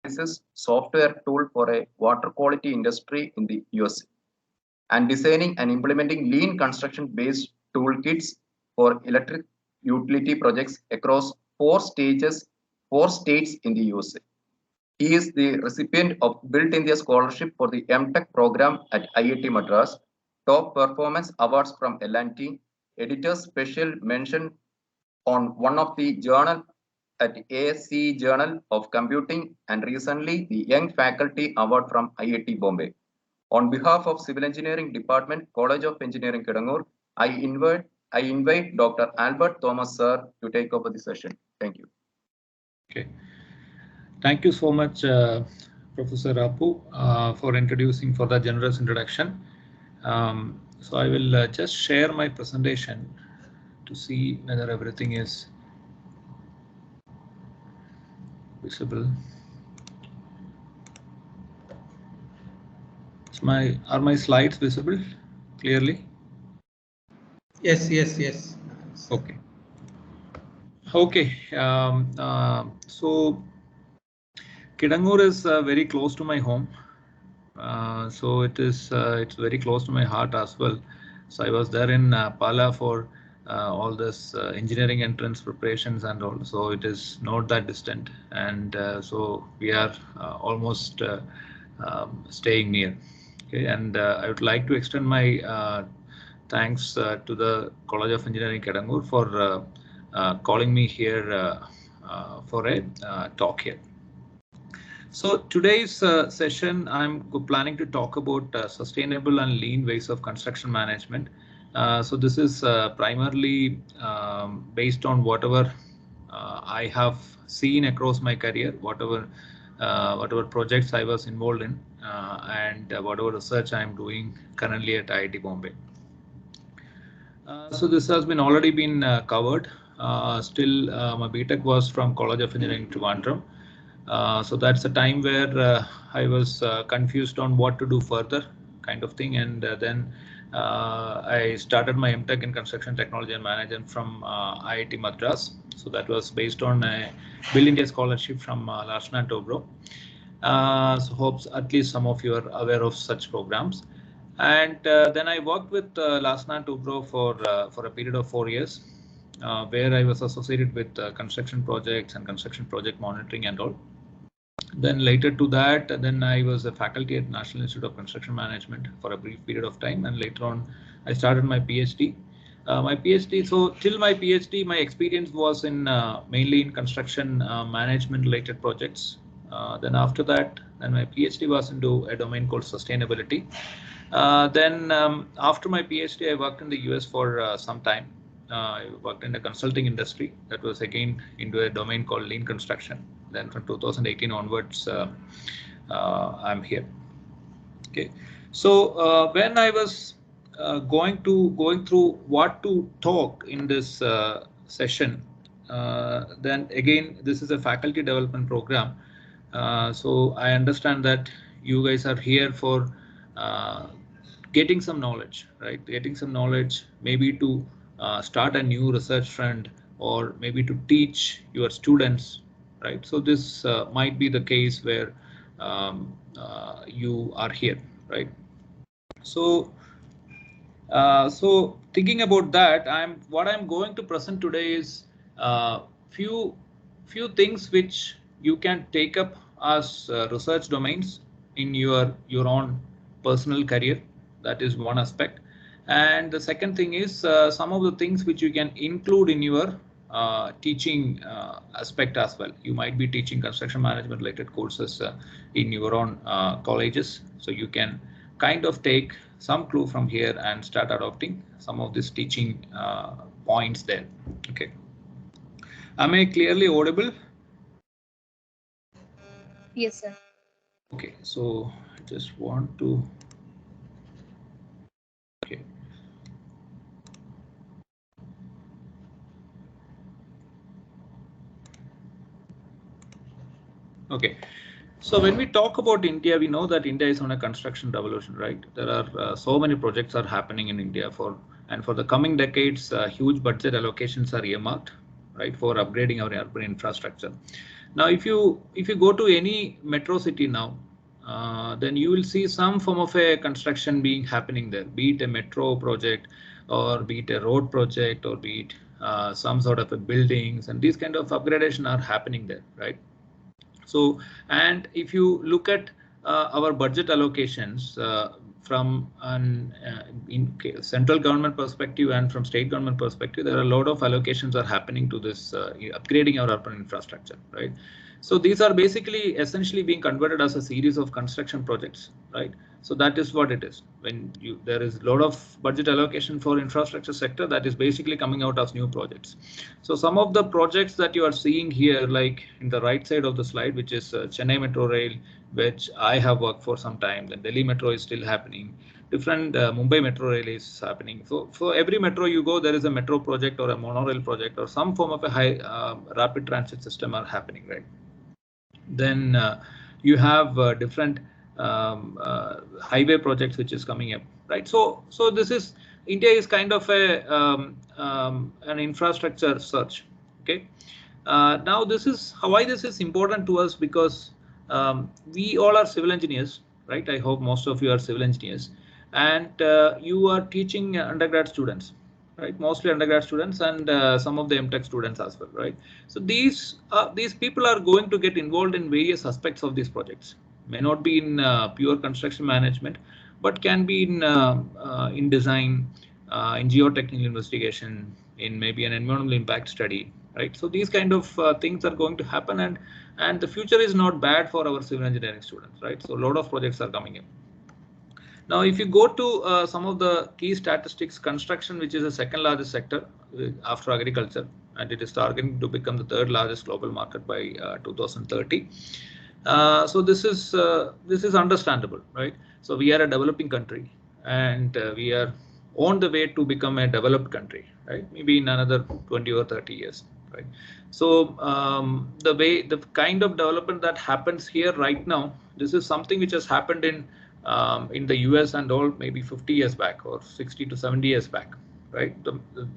analysis software tool for a water quality industry in the USA, and designing and implementing lean construction-based toolkits for electric utility projects across four states in the USA. He is the recipient of Built India Scholarship for the MTech program at IIT Madras, top performance awards from L&T, editor's special mention on one of the journal at ASCE Journal of Computing, and recently the Young Faculty Award from IIT Bombay. On behalf of Civil Engineering Department, College of Engineering, Kidangur, I invite Dr. Albert Thomas, sir, to take over the session. Thank you. Okay. Thank you so much, Professor Apu, for introducing for the generous introduction. So I will just share my presentation to see whether everything is visible. Are my slides visible clearly? Yes, yes, yes. Okay. Okay. So Kidangur is very close to my home. So it's very close to my heart as well. So I was there in Pala for all this engineering entrance preparations and all. So it is not that distant, and so we are almost staying near. Okay, and I would like to extend my thanks to the College of Engineering Kidangur for calling me here for a talk here. So today's session, I'm planning to talk about sustainable and lean ways of construction management. So this is primarily based on whatever I have seen across my career, whatever projects I was involved in, and whatever research I'm doing currently at IIT Bombay. So this has been already been covered. Still, my BTech was from College of Engineering, Trivandrum. So that's a time where I was confused on what to do further, kind of thing, and then I started my MTech in Construction Technology and Management from IIT Madras. So that was based on a Built India Scholarship from Larsen & Toubro. So hopes at least some of you are aware of such programs. And then I worked with Larsen & Toubro for a period of 4 years, where I was associated with construction projects and construction project monitoring and all. Then later to that, then I was a faculty at National Institute of Construction Management for a brief period of time, and later on I started my PhD. So till my PhD, my experience was in mainly in construction management related projects. Then after that, then my PhD was into a domain called sustainability. Then after my PhD, I worked in the US for some time. I worked in the consulting industry that was again into a domain called lean construction. Then from 2018 onwards, I'm here. Okay, so when I was going through what to talk in this session, then again this is a faculty development program. So I understand that you guys are here for getting some knowledge, right? Getting some knowledge, maybe to start a new research trend, or maybe to teach your students, right? So this might be the case where you are here, right? So so thinking about that, what I'm going to present today is few things which you can take up as research domains in your own personal career. That is one aspect. And the second thing is some of the things which you can include in your teaching aspect as well. You might be teaching construction management related courses in your own colleges, so you can kind of take some clue from here and start adopting some of these teaching points there. Okay, am I clearly audible? Yes, sir. Okay, so I just want to. Okay. Okay, so when we talk about India, we know that India is on a construction revolution, right? There are so many projects are happening in India for the coming decades. Huge budget allocations are earmarked, right, for upgrading our urban infrastructure. Now, if you go to any metro city now, then you will see some form of a construction being happening there, be it a metro project, or be it a road project, or be it some sort of a buildings, and these kind of upgradation are happening there, right? So, and if you look at our budget allocations from an in central government perspective and from state government perspective, there are a lot of allocations are happening to this upgrading our urban infrastructure, right? So these are basically essentially being converted as a series of construction projects, right? So that is what it is. When there is a lot of budget allocation for infrastructure sector, that is basically coming out as new projects. So some of the projects that you are seeing here, like in the right side of the slide, which is Chennai Metro Rail, which I have worked for some time. Then Delhi Metro is still happening. Different Mumbai Metro Rail is happening. So for every metro you go, there is a metro project or a monorail project or some form of a high rapid transit system are happening, right? Then you have different highway projects which is coming up, right? So this is India is kind of a an infrastructure search. Okay. Now this is why this is important to us, because we all are civil engineers, right? I hope most of you are civil engineers, and you are teaching undergrad students, right? Mostly undergrad students and some of the MTech students as well, right? So these people are going to get involved in various aspects of these projects. May not be in pure construction management, but can be in design, in geotechnical investigation, in maybe an environmental impact study, right? So these kind of things are going to happen, and the future is not bad for our civil engineering students, right? So a lot of projects are coming in. Now, if you go to some of the key statistics, construction, which is the second largest sector after agriculture, and it is targeting to become the third largest global market by 2030. So this is understandable, right? So we are a developing country, and we are on the way to become a developed country, right? Maybe in another 20 or 30 years, right? So the kind of development that happens here right now, this is something which has happened in the US and all maybe 50 years back or 60 to 70 years back, right?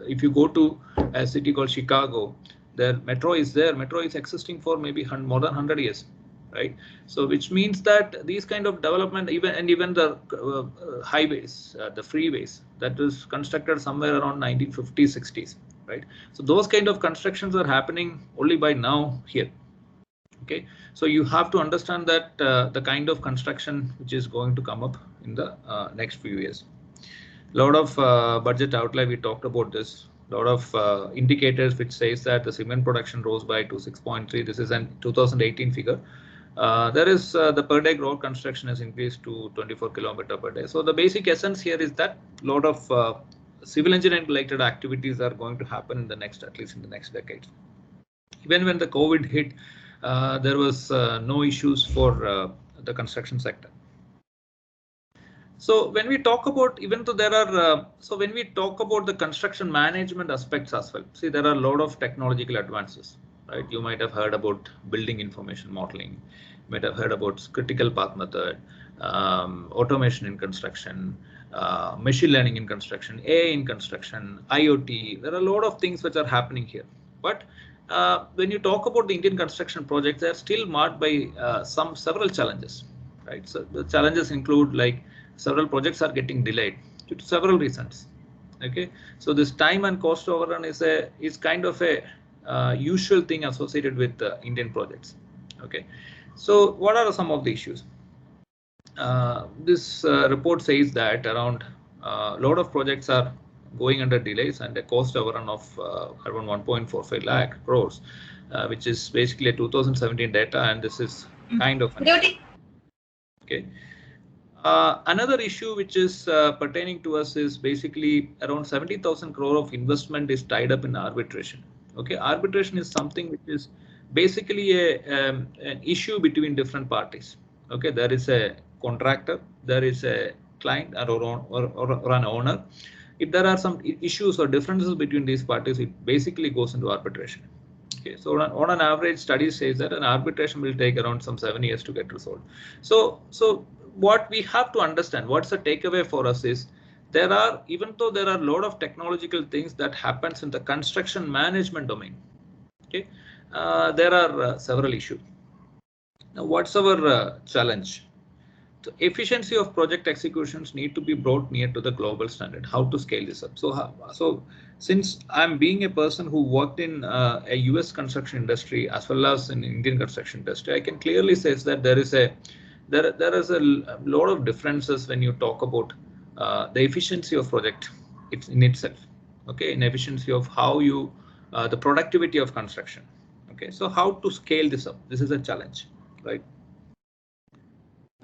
If you go to a city called Chicago, their metro is there. Metro is existing for maybe more than 100 years, right? So which means that these kind of development, even the highways, the freeways, that was constructed somewhere around 1950s, 60s, right? So those kind of constructions are happening only by now here. Okay, so you have to understand that the kind of construction which is going to come up in the next few years. A lot of budget outlay, we talked about this. A lot of indicators which says that the cement production rose by to 6.3. This is an 2018 figure. There is the per day road construction has increased to 24 kilometers per day. So the basic essence here is that a lot of civil engineering related activities are going to happen in the next, at least in the next decade. Even when the COVID hit, there was no issues for the construction sector. So when we talk about, even though there are, so when we talk about the construction management aspects as well, see, there are a lot of technological advances, right? You might have heard about building information modeling, you might have heard about critical path method, automation in construction, machine learning in construction, AI in construction, IoT. There are a lot of things which are happening here. But when you talk about the Indian construction projects, they are still marked by several challenges, right? So the challenges include, like, several projects are getting delayed due to several reasons. Okay, so this time and cost overrun is kind of a usual thing associated with Indian projects. Okay, so what are some of the issues? This report says that around a lot of projects are going under delays and a cost overrun of around 1.45 lakh crores, which is basically a 2017 data, and this is kind of okay. Another issue which is pertaining to us is basically around 70,000 crore of investment is tied up in arbitration. Okay, arbitration is something which is basically an issue between different parties. Okay, there is a contractor, there is a client or an owner. If there are some issues or differences between these parties, it basically goes into arbitration. Okay, so on an average, studies says that an arbitration will take around some 7 years to get resolved. So what we have to understand, what's the takeaway for us is, there are, even though there are a lot of technological things that happens in the construction management domain, Okay, there are several issues. Now, what's our challenge? The efficiency of project executions need to be brought near to the global standard. How to scale this up? So since I'm being a person who worked in a US construction industry as well as in Indian construction industry, I can clearly say that there is a lot of differences when you talk about the efficiency of project in itself. Okay, in efficiency of how you the productivity of construction. Okay, so how to scale this up? This is a challenge, right?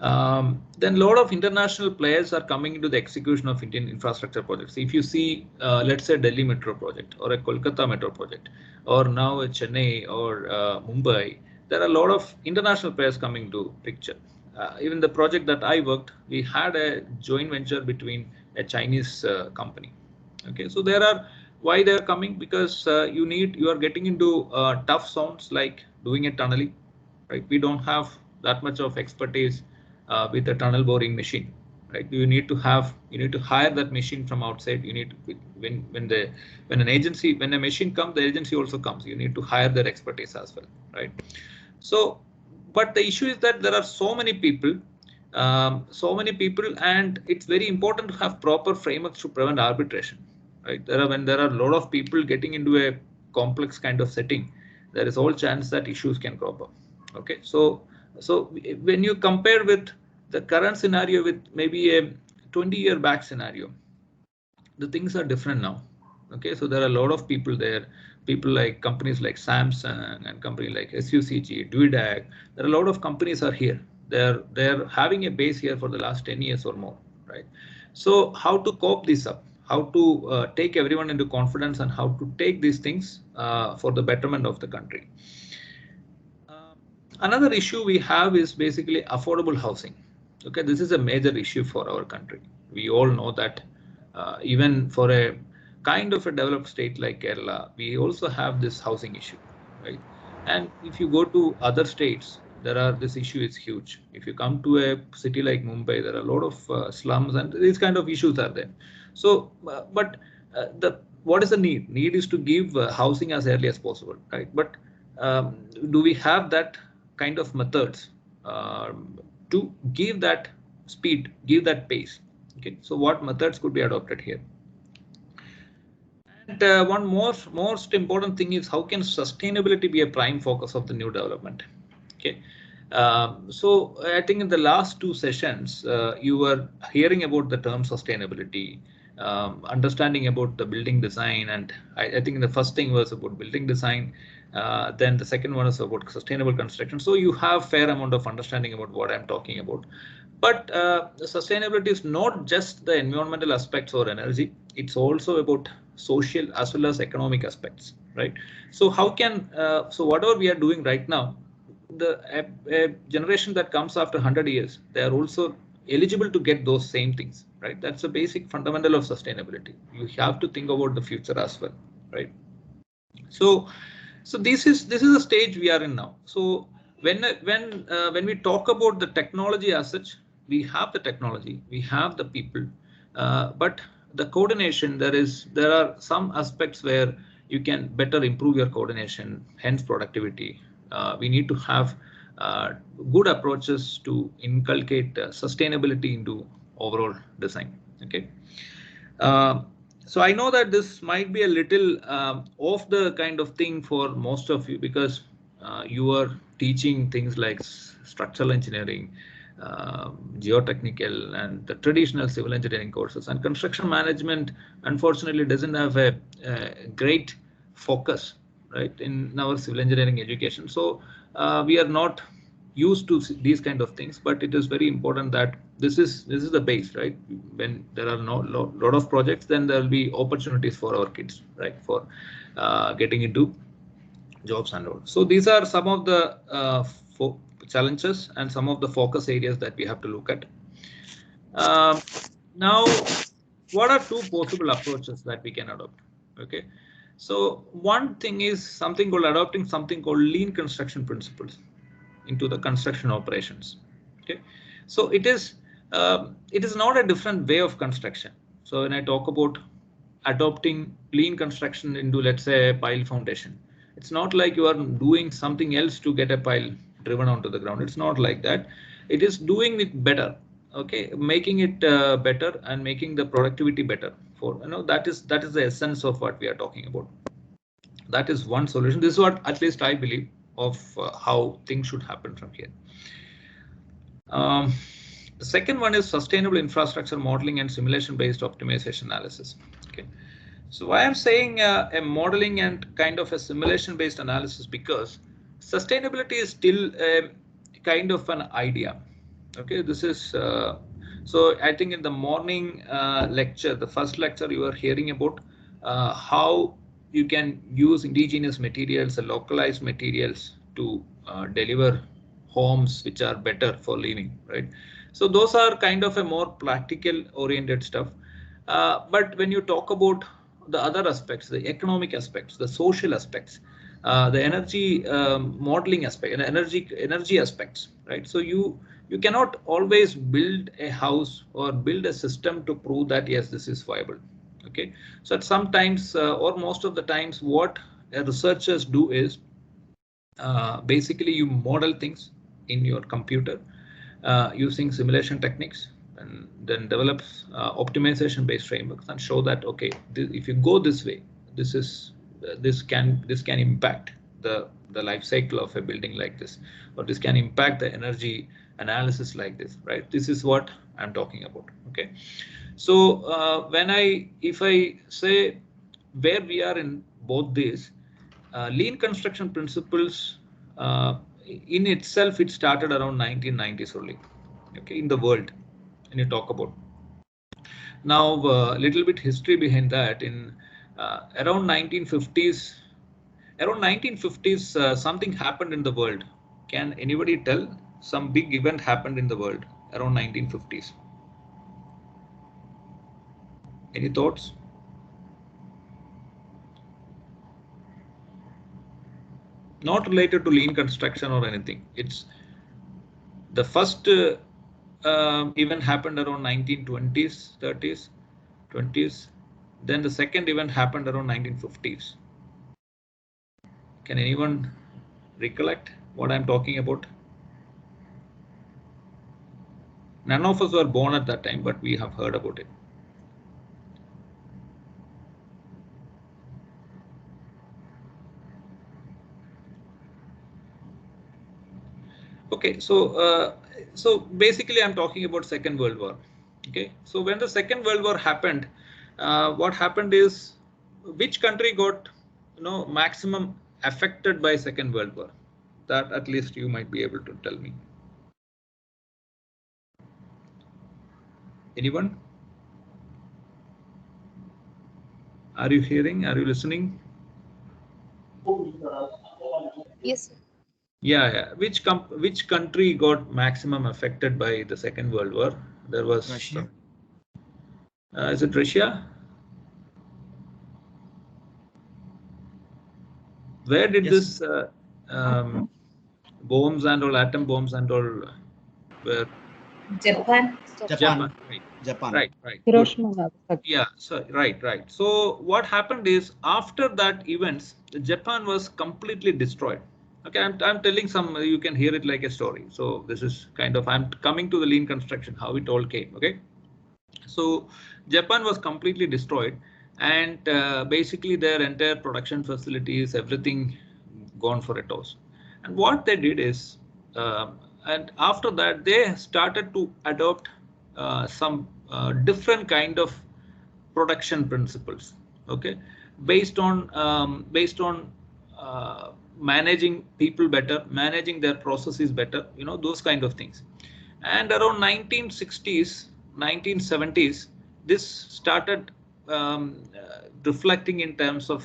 Then a lot of international players are coming into the execution of Indian infrastructure projects. If you see, let's say Delhi Metro project or a Kolkata Metro project, or now a Chennai or Mumbai, there are a lot of international players coming to picture. Even the project that I worked, we had a joint venture between a Chinese company. Okay, so there are why they are coming, because you are getting into tough zones like doing a tunneling, right? We don't have that much of expertise with a tunnel boring machine, right? You need to hire that machine from outside. You need to, when a machine comes, the agency also comes. You need to hire their expertise as well, right? So, but the issue is that there are so many people, and it's very important to have proper frameworks to prevent arbitration, right? When there are a lot of people getting into a complex kind of setting, there is all chance that issues can crop up. Okay, so when you compare with the current scenario with maybe a 20-year back scenario, the things are different now. Okay, so there are a lot of people there, people like companies like Samsung and companies like SUCG, Duidag. There are a lot of companies are here. They're having a base here for the last 10 years or more, right? So how to cope this up? How to take everyone into confidence and how to take these things for the betterment of the country. Another issue we have is basically affordable housing. Okay, this is a major issue for our country. We all know that even for a kind of a developed state like Kerala, we also have this housing issue, right? And if you go to other states, this issue is huge. If you come to a city like Mumbai, there are a lot of slums and these kind of issues are there. So, what is the need? Need is to give housing as early as possible, right? But do we have that kind of methods to give that speed, give that pace? Okay, so what methods could be adopted here? And one most important thing is how can sustainability be a prime focus of the new development? Okay, so I think in the last two sessions you were hearing about the term sustainability, understanding about the building design, and I think the first thing was about building design. Then the second one is about sustainable construction. So you have fair amount of understanding about what I'm talking about. But sustainability is not just the environmental aspects or energy. It's also about social as well as economic aspects, right? So how can so whatever we are doing right now, a generation that comes after 100 years, they are also eligible to get those same things, right? That's a basic fundamental of sustainability. You have to think about the future as well, right? So this is the stage we are in now. So when we talk about the technology as such, we have the technology, we have the people, but the coordination, there are some aspects where you can better improve your coordination, hence productivity. We need to have good approaches to inculcate sustainability into overall design. Okay. So I know that this might be a little off the kind of thing for most of you, because you are teaching things like structural engineering, geotechnical, and the traditional civil engineering courses, and construction management unfortunately doesn't have a great focus, right, in our civil engineering education. So we are not used to these kind of things, but it is very important that this is the base, right? When there are lot of projects, then there will be opportunities for our kids, right, for getting into jobs and all. So these are some of the challenges and some of the focus areas that we have to look at. Now, what are two possible approaches that we can adopt? Okay, so one thing is something called adopting something called lean construction principles into the construction operations. Okay, so it is not a different way of construction. So when I talk about adopting lean construction into, let's say, a pile foundation, It's not like you are doing something else to get a pile driven onto the ground. It's not like that. It is doing it better. Okay, making it better and making the productivity better. For that is the essence of what we are talking about. That is one solution. This is what at least I believe of how things should happen from here. The second one is sustainable infrastructure modeling and simulation based optimization analysis. Okay, so why I'm saying a modeling and kind of a simulation based analysis, because sustainability is still a kind of an idea. Okay, this is so I think in the morning lecture, the first lecture, you are hearing about how you can use indigenous materials and localized materials to deliver homes which are better for living, right? So those are kind of a more practical oriented stuff. But when you talk about the other aspects, the economic aspects, the social aspects, the energy modeling aspect, and energy aspects, right? So you cannot always build a house or build a system to prove that yes, this is viable. Okay, so at sometimes or most of the times, what researchers do is basically you model things in your computer using simulation techniques, and then develops optimization based frameworks and show that okay, if you go this way, this can impact the life cycle of a building like this, or this can impact the energy analysis like this, right? This is what I'm talking about. Okay, so if I say where we are in both these, lean construction principles in itself, it started around 1990s only. Okay, in the world, when you talk about now a little bit history behind that. In around 1950s, something happened in the world. Can anybody tell some big event happened in the world around 1950s? Any thoughts? Not related to lean construction or anything. It's the first event happened around 1920s, 30s, 20s. Then the second event happened around 1950s. Can anyone recollect what I'm talking about? None of us were born at that time, but we have heard about it. Okay, so basically I'm talking about Second World War. Okay, so when the Second World War happened, what happened is, which country got maximum affected by Second World War? That at least you might be able to tell me. Anyone? Are you hearing? Are you listening? Yes. Yeah. Which country got maximum affected by the Second World War? There was Russia. Is it Russia? Where did Yes. this bombs and all, atom bombs and all, were? Japan. Japan. Right. Japan. Right. Hiroshima, Nagasaki. Yeah, so right. So what happened is, after that events, Japan was completely destroyed. Okay, I'm telling some, you can hear it like a story. So this is kind of, I'm coming to the lean construction, how it all came. Okay, so Japan was completely destroyed, and basically their entire production facilities, everything gone for a toss. And what they did is, and after that they started to adopt some different kind of production principles. Okay, based on managing people better, managing their processes better, those kind of things. And around 1960s, 1970s, this started reflecting in terms of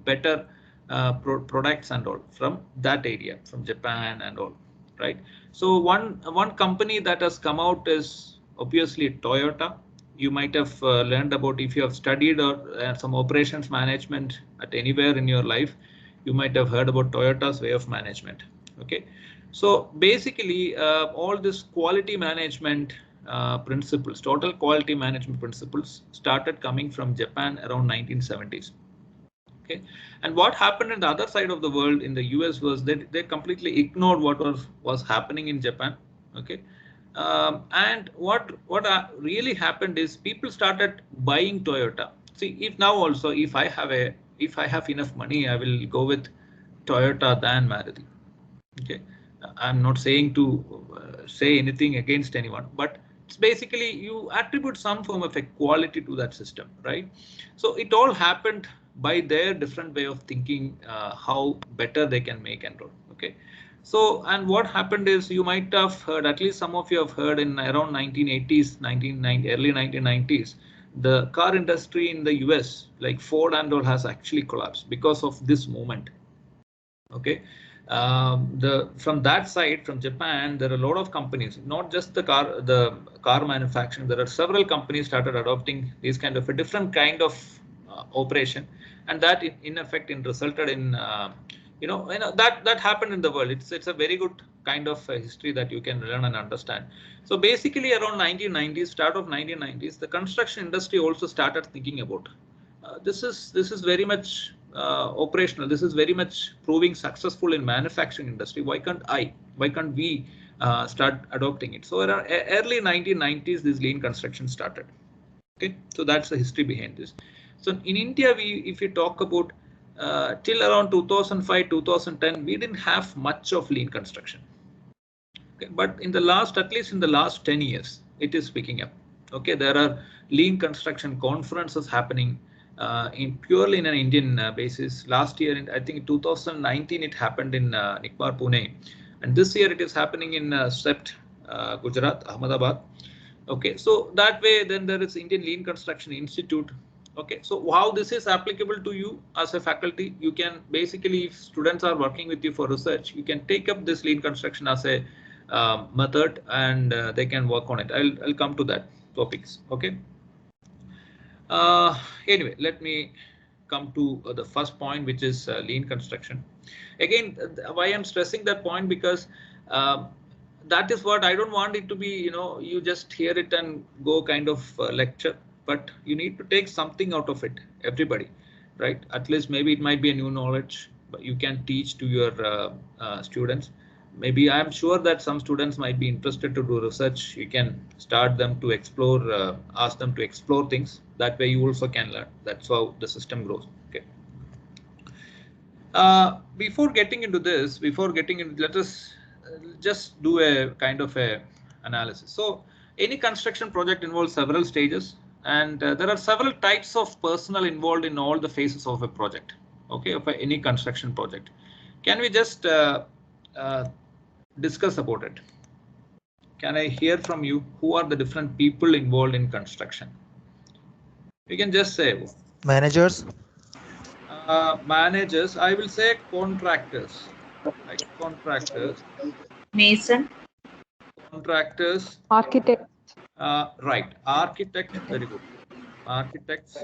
better products and all from that area, from Japan and all, right? So one company that has come out is obviously Toyota. You might have learned about, if you have studied or some operations management at anywhere in your life, you might have heard about Toyota's way of management. Okay, so basically all this quality management principles, total quality management principles, started coming from Japan around 1970s. Okay, and what happened in the other side of the world in the US was that they completely ignored what was happening in Japan. Okay, and what really happened is people started buying Toyota. See, if now also if I have enough money, I will go with Toyota than Maruti. Okay, I'm not saying to say anything against anyone, but it's basically you attribute some form of a quality to that system, right? So it all happened by their different way of thinking, how better they can make and roll. Okay, so and what happened is you might have heard, at least some of you have heard, in around 1980s, early 1990s, the car industry in the US, like Ford and all, has actually collapsed because of this movement. Okay, from that side, from Japan, there are a lot of companies, not just the car manufacturing. There are several companies started adopting these kind of a different kind of operation, and that in effect resulted in that happened in the world. It's a very good kind of history that you can learn and understand. So basically, around 1990s, start of 1990s, the construction industry also started thinking about this is very much operational. This is very much proving successful in manufacturing industry. Why can't we start adopting it? So around early 1990s, this lean construction started. Okay, so that's the history behind this. So in India, if you talk about till around 2005, 2010, we didn't have much of lean construction. Okay, but at least in the last 10 years, it is picking up. Okay, there are lean construction conferences happening purely in an Indian basis. Last year, I think in 2019, it happened in Nikbar, Pune, and this year it is happening in Sept, Gujarat, Ahmedabad. Okay, so that way, then there is Indian Lean Construction Institute. Okay, so how this is applicable to you as a faculty, you can basically, if students are working with you for research, you can take up this lean construction as a method, and they can work on it. I'll come to that topics. Okay. Anyway, let me come to the first point, which is lean construction. Again, why I'm stressing that point, because that is what I don't want it to be. You just hear it and go kind of lecture, but you need to take something out of it, everybody, right? At least maybe it might be a new knowledge, but you can teach to your students. Maybe I'm sure that some students might be interested to do research. You can start them to explore, ask them to explore things. That way you also can learn. That's how the system grows. Okay. Before getting into this, let us just do a kind of a analysis. So any construction project involves several stages, and there are several types of personnel involved in all the phases of a project. Okay, of any construction project. Can we just discuss about it? Can I hear from you? Who are the different people involved in construction? You can just say managers. Managers. I will say contractors. Like contractors. Mason. Contractors. Architect. Right. Architect. Very good. Architects.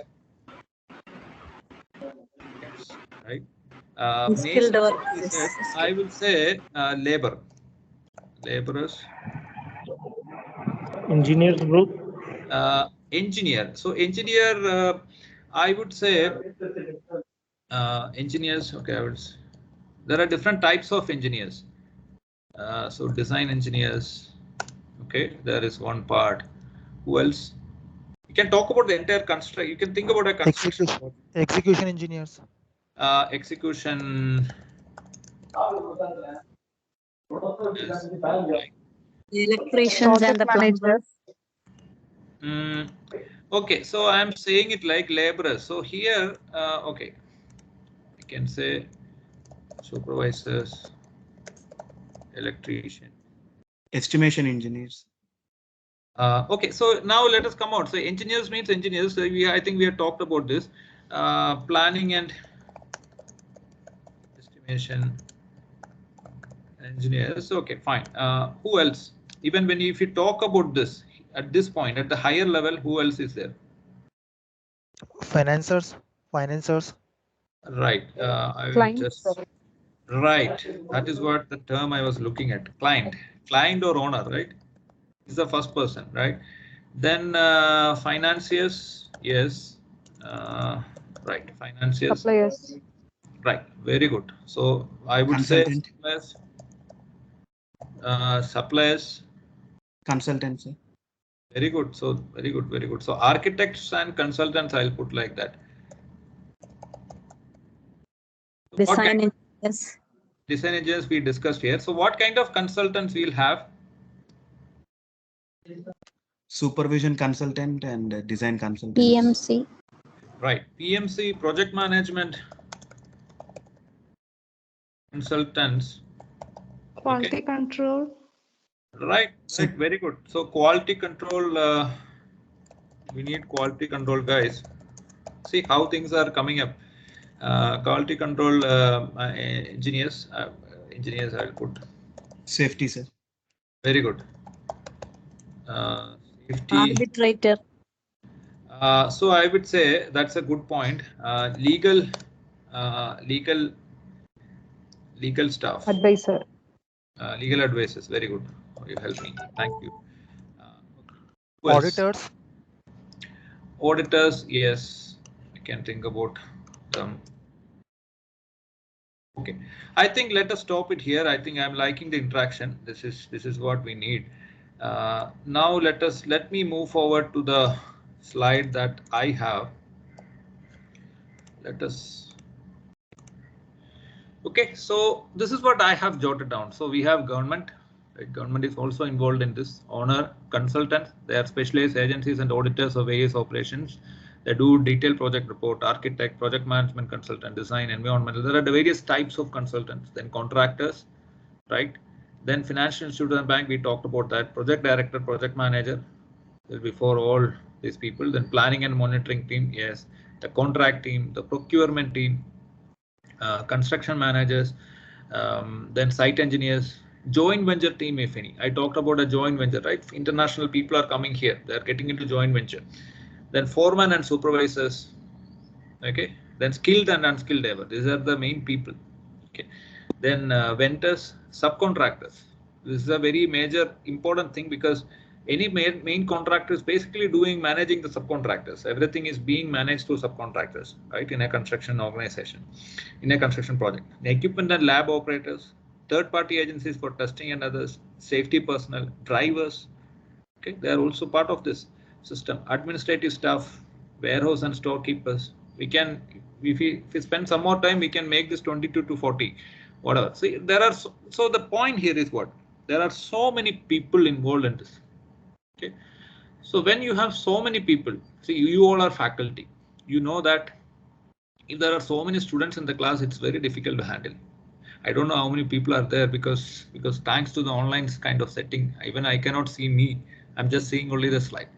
Yes. Right. Skilled Mason, workers. I will say labor. Laborers. Engineers group. Engineer. So engineer, I would say engineers. Okay, there are different types of engineers. So design engineers. Okay, there is one part. Who else? You can talk about the entire construct. You can think about a construction. Execution engineers. Execution. Yes. Electricians and the plumbers. Okay, so I'm saying it like laborers. So here, okay, I can say supervisors, electrician, Estimation engineers. Okay, so now let us come out. So engineers means engineers. So I think we have talked about this. Planning and estimation engineers. Okay, fine. Who else? Even if you talk about this at this point, at the higher level, who else is there? Financiers. Right. I will just. Right. That is what the term I was looking at. Client or owner, right? Is the first person, right? Then financiers. Yes. Right. Financials. Suppliers. Right. Very good. So I would Consultant. say suppliers. Consultant, sir. Very good. So very good. Very good. So architects and consultants, I'll put like that. Design engineers. Design engineers we discussed here. So what kind of consultants we'll have? Supervision consultant and design consultant. PMC. Right. PMC, project management consultants. Quality control. Right. So- Right. Very good. So quality control. We need quality control guys. See how things are coming up. Quality control engineers. Engineers I'll put. Safety, sir. Very good. Safety. Arbitrator. So I would say that's a good point. Legal staff. Advisor. Legal advisors. Very good. You helped me. Thank you. Who else? Auditors. Auditors. Yes, I can think about them. Okay, I think let us stop it here. I think I'm liking the interaction. This is what we need. Now let me move forward to the slide that I have. Let us. Okay, so this is what I have jotted down. So we have government. Right? Government is also involved in this. Owner, consultants, they are specialized agencies and auditors of various operations. They do detailed project report, architect, project management consultant, design, environmental. There are the various types of consultants. Then contractors, right? Then financial institution and bank, we talked about that. Project director, project manager, before all these people. Then planning and monitoring team, yes. The contract team, the procurement team, construction managers, then site engineers, joint venture team, if any. I talked about a joint venture, right? International people are coming here. They're getting into joint venture. Then foreman and supervisors. Okay. Then skilled and unskilled labor. These are the main people. Okay. Then vendors, subcontractors. This is a very major important thing because any main contractor is basically managing the subcontractors. Everything is being managed through subcontractors, right? In a construction organization, in a construction project. The equipment and lab operators, third-party agencies for testing and others, safety personnel, drivers. Okay, they are also part of this system. Administrative staff, warehouse and storekeepers. We can, if we spend some more time, we can make this 22 to 40, whatever. See, there are so the point here is what? There are so many people involved in this. Okay, so when you have so many people, see, you all are faculty. You know that if there are so many students in the class, it's very difficult to handle. I don't know how many people are there because thanks to the online kind of setting, even I cannot see me. I'm just seeing only the slide.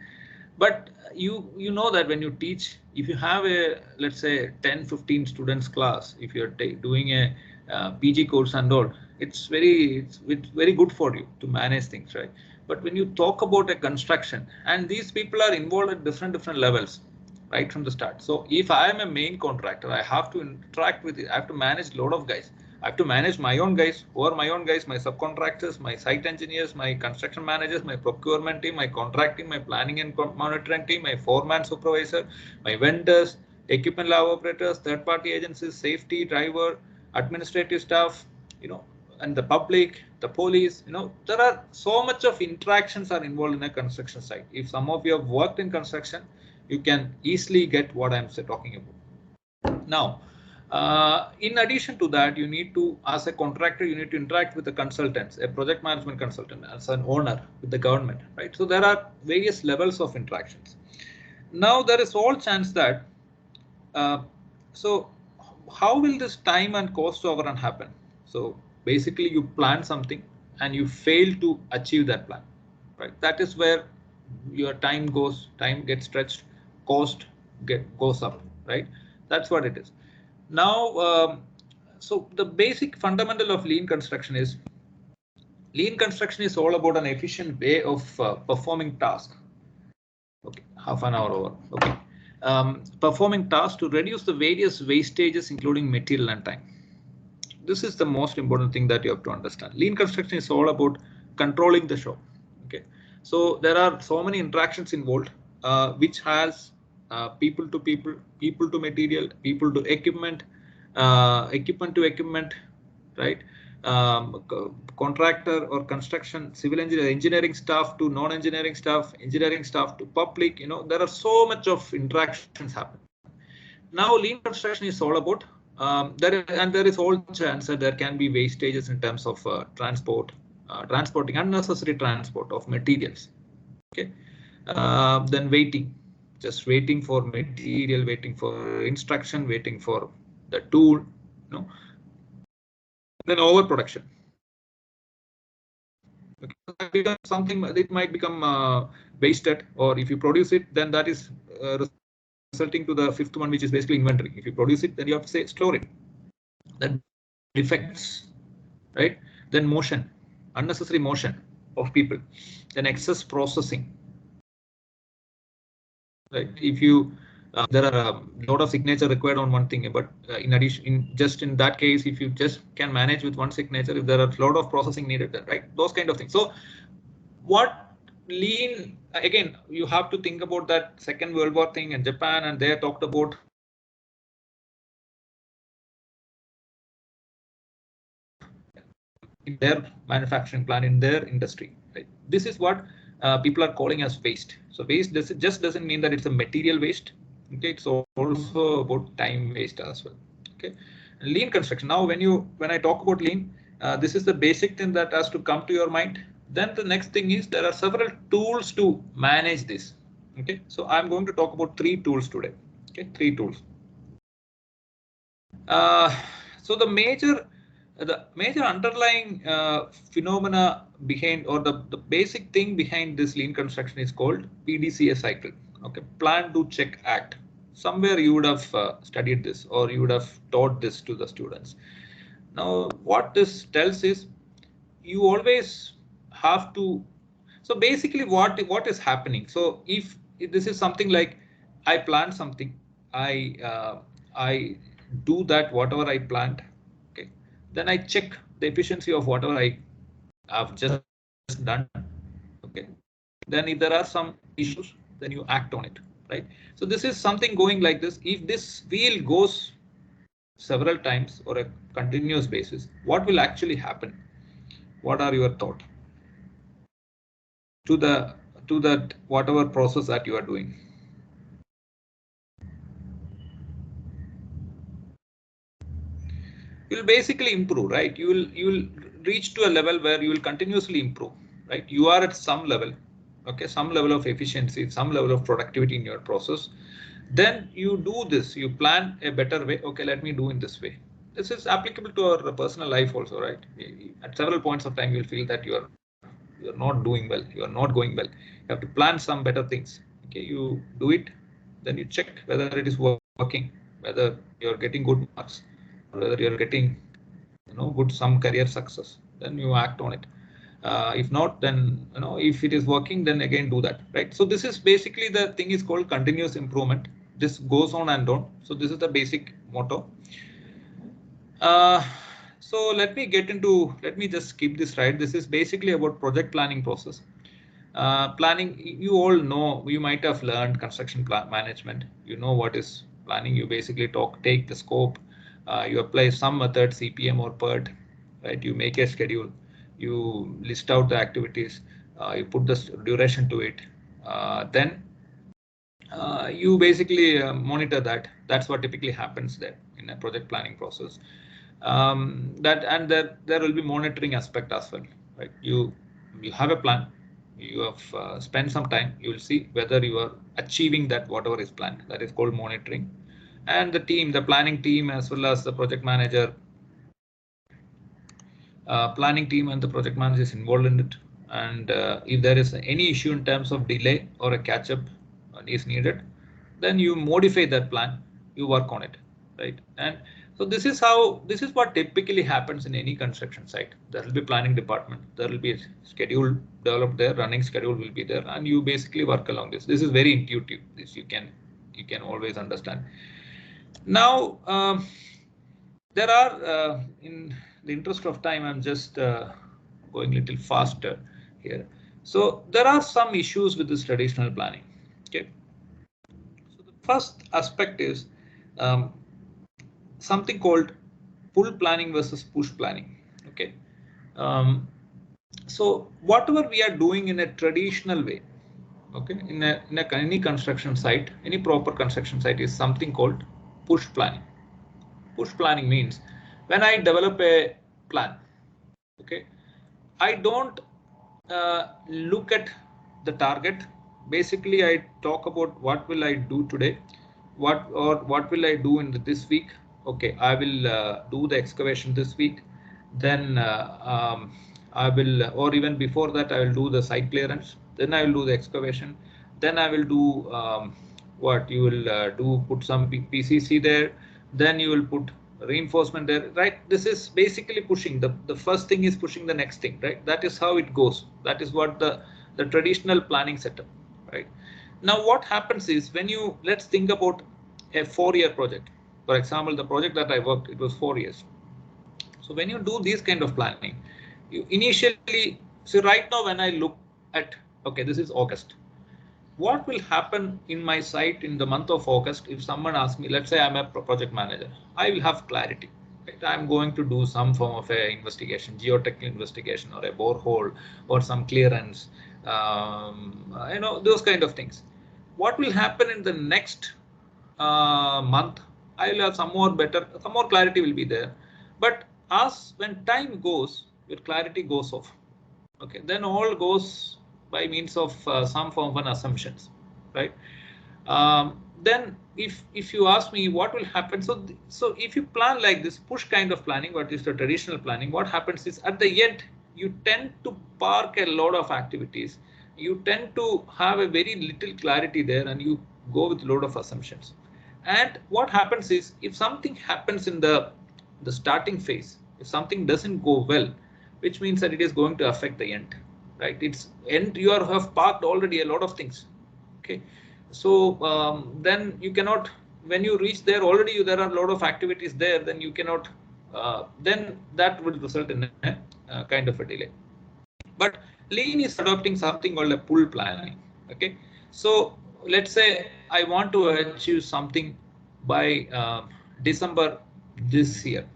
But you know that when you teach, if you have a, let's say 10-15 students class, if you're doing a PG course and all, it's very good for you to manage things, right? But when you talk about a construction, and these people are involved at different levels, right from the start. So if I am a main contractor, I have to interact with it. I have to manage a lot of guys. I have to manage my own guys, who are my own guys, my subcontractors, my site engineers, my construction managers, my procurement team, my contract team, my planning and monitoring team, my foreman supervisor, my vendors, equipment lab operators, third-party agencies, safety, driver, administrative staff, you know, and the public, the police, you know, there are so much of interactions are involved in a construction site. If some of you have worked in construction, you can easily get what I'm talking about. Now, in addition to that, you need to, as a contractor, you need to interact with the consultants, a project management consultant, as an owner with the government, right? So there are various levels of interactions. Now there is all chance that, so how will this time and cost overrun happen? So basically you plan something and you fail to achieve that plan, right? That is where your time gets stretched, cost goes up, right? That's what it is. Now, so the basic fundamental of lean construction is all about an efficient way of performing tasks. Okay, half an hour over. Okay, performing tasks to reduce the various wastages, including material and time. This is the most important thing that you have to understand. Lean construction is all about controlling the show. Okay, so there are so many interactions involved, which has people to people, people to material, people to equipment, equipment to equipment, right? Contractor or construction, civil engineer, engineering staff to non-engineering staff, engineering staff to public. You know, there are so much of interactions happening. Now, lean construction is all about there is all chance that there can be wastages in terms of transporting unnecessary transport of materials. Okay, then just waiting for material, waiting for instruction, waiting for the tool. You know, then overproduction. Okay. Something it might become wasted, or if you produce it, then that is resulting to the fifth one, which is basically inventory. If you produce it, then you have to say store it. Then defects, right? Then motion, unnecessary motion of people. Then excess processing, right? If you there are a lot of signature required on one thing, but in addition, in that case, if you just can manage with one signature, if there are a lot of processing needed, right? Those kind of things. So what lean, again, you have to think about that Second World War thing in Japan, and they talked about in their manufacturing plant, in their industry, right? This is what people are calling as waste. So waste just doesn't mean that it's a material waste. Okay, it's also about time waste as well. Okay, lean construction. Now, when I talk about lean, this is the basic thing that has to come to your mind. Then the next thing is there are several tools to manage this. Okay, so I'm going to talk about 3 tools today. Okay, 3 tools. So the major underlying phenomena behind, or the basic thing behind this lean construction is called PDCA cycle. Okay, plan, do, check, act. Somewhere you would have studied this, or you would have taught this to the students. Now, what this tells is you always have to. So basically, what is happening? So if this is something like I plan something, I do that whatever I planned. Okay, then I check the efficiency of whatever I have just done. Okay, then if there are some issues, then you act on it, right? So this is something going like this. If this wheel goes several times or a continuous basis, what will actually happen? What are your thoughts to that whatever process that you are doing? You'll basically improve, right? You will reach to a level where you will continuously improve, right? You are at some level, okay, some level of efficiency, some level of productivity in your process. Then you do this, you plan a better way. Okay, let me do in this way. This is applicable to our personal life also, right? At several points of time, you'll feel that you're not doing well, you are not going well. You have to plan some better things. Okay, you do it, then you check whether it is working, whether you're getting good marks, whether you're getting good some career success. Then you act on it. If not, then if it is working, then again do that, right? So this is basically the thing is called continuous improvement. This goes on and on. So this is the basic motto. So let me just skip this, right? This is basically about project planning process. Planning, you all know, you might have learned construction management. You know what is planning. You basically take the scope, you apply some method, CPM or PERT, right? You make a schedule, you list out the activities, you put the duration to it, then you basically monitor that. That's what typically happens there in a project planning process. There will be monitoring aspect as well, right? You have a plan, you have spent some time, you will see whether you are achieving that whatever is planned. That is called monitoring. And the planning team, as well as the project manager, planning team and the project manager is involved in it. And if there is any issue in terms of delay or a catch-up is needed, then you modify that plan, you work on it, right? And so this is what typically happens in any construction site. There will be planning department, there will be a schedule developed there, running schedule will be there, and you basically work along this. This is very intuitive. This you can always understand. Now there are in the interest of time, I'm just going a little faster here. So there are some issues with this traditional planning. Okay. So the First aspect is something called pull planning versus push planning. Okay. So whatever we are doing in a traditional way, okay, in any construction site, any proper construction site is something called push planning. Push planning means when I develop a plan, okay, I don't look at the target. Basically, I talk about what will I do today, what will I do in this week. Okay, I will do the excavation this week. Then I will, or even before that, I will do the site clearance. Then I will do the excavation. Then I will do what you will do, put some PCC there. Then you will put reinforcement there, right? This is basically pushing. The first thing is pushing the next thing, right? That is how it goes. That is what the traditional planning setup, right? Now what happens is when you, let's think about a 4-year project. For example, the project that I worked, it was 4 years. So when you do this kind of planning, you initially, so right now when I look at, okay, this is August. What will happen in my site in the month of August if someone asks me, let's say I'm a project manager, I will have clarity. Right? I'm going to do some form of a investigation, geotechnical investigation, or a borehole, or some clearance, those kind of things. What will happen in the next month? I will have some more clarity will be there. But as when time goes, your clarity goes off. Okay, then all goes by means of some form of an assumptions, right? Then if you ask me what will happen, so if you plan like this push kind of planning, what is the traditional planning, what happens is at the end you tend to park a lot of activities, you tend to have a very little clarity there, and you go with a lot of assumptions. And what happens is if something happens in the starting phase, if something doesn't go well, which means that it is going to affect the end, right? It's end, you have parked already a lot of things. Okay, so then you cannot, when you reach there already, there are a lot of activities there, then you cannot, then that will result in a kind of a delay. But Lean is adopting something called a pull planning. Okay, so let's say I want to achieve something by December this year.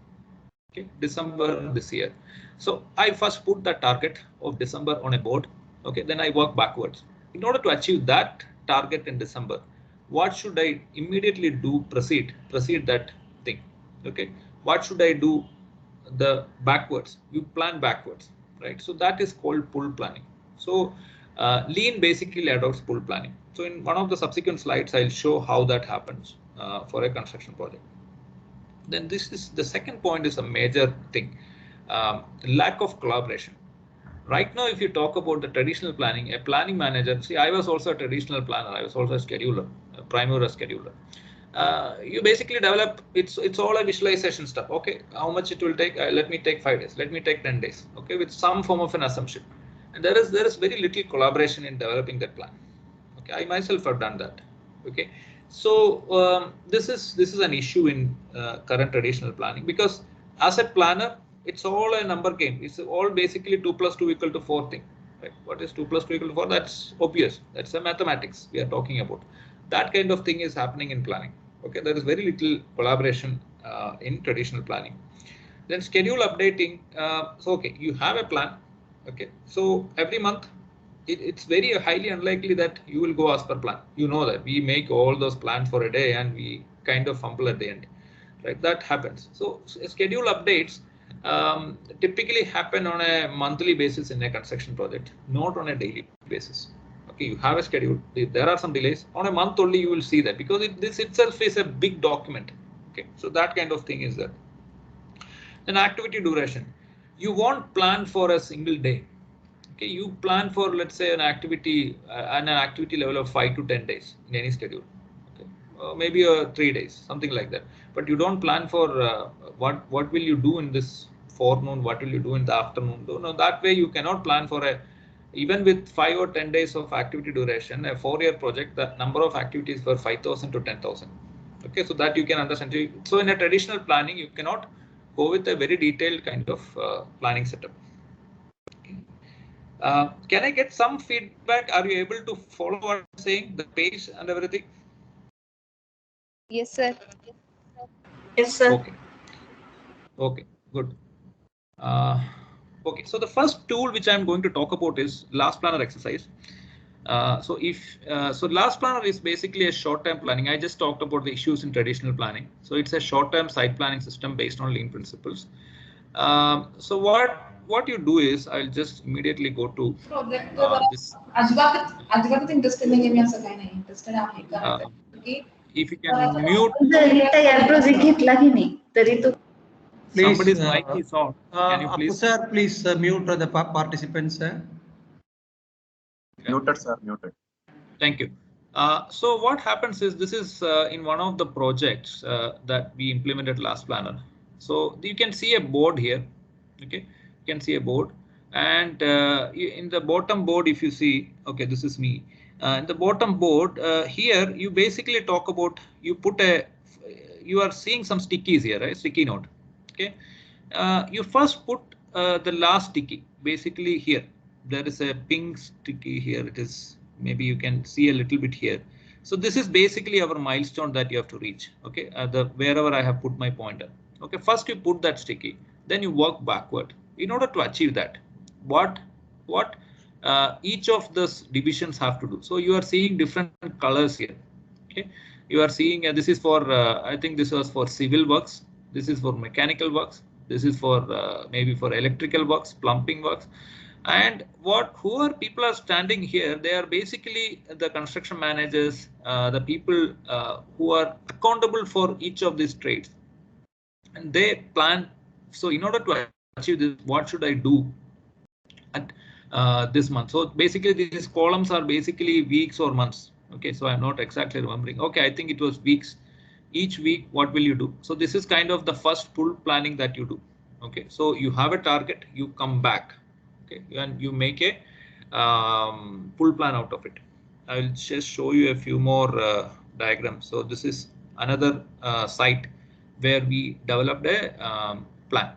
Okay, December this year. So I first put the target of December on a board. Okay, then I work backwards. In order to achieve that target in December, what should I immediately do? Proceed that thing. Okay, what should I do? The backwards. You plan backwards, right? So that is called pull planning. So Lean basically adopts pull planning. So in one of the subsequent slides, I'll show how that happens for a construction project. Then this is the second point, is a major thing, lack of collaboration. Right now, if you talk about the traditional planning, a planning manager, see, I was also a traditional planner. I was also a scheduler, a primary scheduler. You basically develop, it's all a visualization stuff. Okay, how much it will take? Let me take 5 days. Let me take 10 days. Okay, with some form of an assumption. And there is very little collaboration in developing that plan. Okay, I myself have done that. Okay, so this is an issue in current traditional planning, because as a planner, it's all a number game. It's all basically 2 + 2 = 4 thing. Right? What is 2 + 2 = 4? That's obvious. That's a mathematics we are talking about. That kind of thing is happening in planning. Okay, there is very little collaboration in traditional planning. Then schedule updating. So okay, you have a plan. Okay, so every month, it's very highly unlikely that you will go as per plan. You know that we make all those plans for a day and we kind of fumble at the end, right? That happens. So schedule updates typically happen on a monthly basis in a construction project, not on a daily basis. Okay, you have a schedule. If there are some delays on a month only, you will see that, because this itself is a big document. Okay, so that kind of thing is there. Then activity duration. You won't plan for a single day. Okay, you plan for, let's say, an activity level of 5 to 10 days in any schedule. Okay, maybe 3 days, something like that. But you don't plan for what will you do in this forenoon, what will you do in the afternoon. No, that way you cannot plan for even with 5 or 10 days of activity duration, a 4-year project, the number of activities were 5,000 to 10,000. Okay, so that you can understand. So in a traditional planning, you cannot go with a very detailed kind of planning setup. Can I get some feedback? Are you able to follow what I'm saying, the page and everything? Yes, sir. Yes, sir. Okay. Okay, good. Okay, so the first tool which I'm going to talk about is last planner exercise. So last planner is basically a short-term planning. I just talked about the issues in traditional planning. So it's a short-term site planning system based on lean principles. So what you do is I'll just immediately go to this. अजिबात interested नाहीये मी असं काही नाही interested आहे Uh, करायचं की if you can mute, तयार project घेतला की नाही तरी तो Please, somebody's mic is on. Can you Appu please? sir, please mute the participants. Muted, sir, muted. Thank you. So what happens is this is in one of the projects that we implemented last planner. So you can see a board here. Okay, you can see a board, and in the bottom board, if you see, okay, this is me. In the bottom board here, you basically talk about, you are seeing some stickies here, right? Sticky note. Okay, you first put the last sticky basically here. There is a pink sticky here. It is, maybe you can see a little bit here. So this is basically our milestone that you have to reach. Okay, wherever I have put my pointer. Okay, first you put that sticky, then you work backward in order to achieve that. What each of those divisions have to do. So you are seeing different colors here. Okay, you are seeing this is for I think this was for civil works. This is for mechanical works. This is for maybe for electrical works, plumbing works. And whoever people are standing here, they are basically the construction managers, the people who are accountable for each of these trades, and they plan. So in order to achieve this, what should I do at this month? So basically these columns are basically weeks or months. Okay, so I'm not exactly remembering. Okay, I think it was weeks. Each week, what will you do? So this is kind of the first full planning that you do. Okay, so you have a target, you come back. Okay, and you make a full plan out of it. I will just show you a few more diagrams. So this is another site where we developed a plan.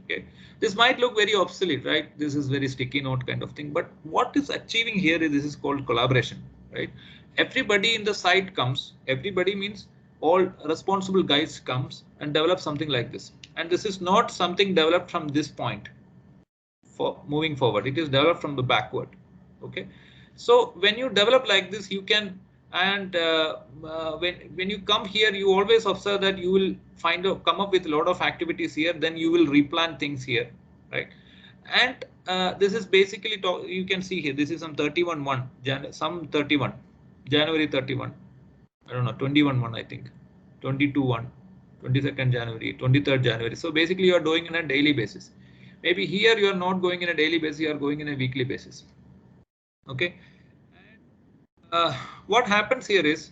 Okay, this might look very obsolete, right? This is very sticky note kind of thing, but what is achieving here is this is called collaboration, right? Everybody in the site comes, everybody means all responsible guys comes and develop something like this. And this is not something developed from this point for moving forward. It is developed from the backward. Okay, so when you develop like this, you can, and when you come here, you always observe that you will come up with a lot of activities here, then you will replan things here, right? And this is basically, you can see here, this is some 31/1, some 31, January 31, I don't know, 21/1, I think, 22/1, 22nd January, 23rd January. So basically you are doing on a daily basis. Maybe here you are not going in a daily basis, you are going in a weekly basis. Okay. What happens here is,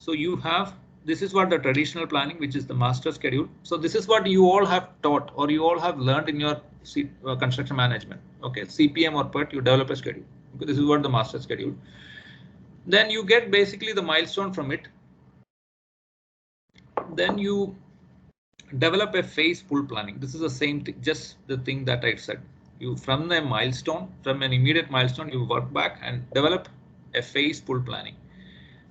so you have, this is what the traditional planning, which is the master schedule. So this is what you all have taught or you all have learned in your construction management. Okay, CPM or PERT, you develop a schedule. Okay, this is what the master schedule. Then you get basically the milestone from it. Then you develop a phase full planning. This is the same thing, just the thing that I said. You from a milestone, from an immediate milestone, you work back and develop a phase full planning.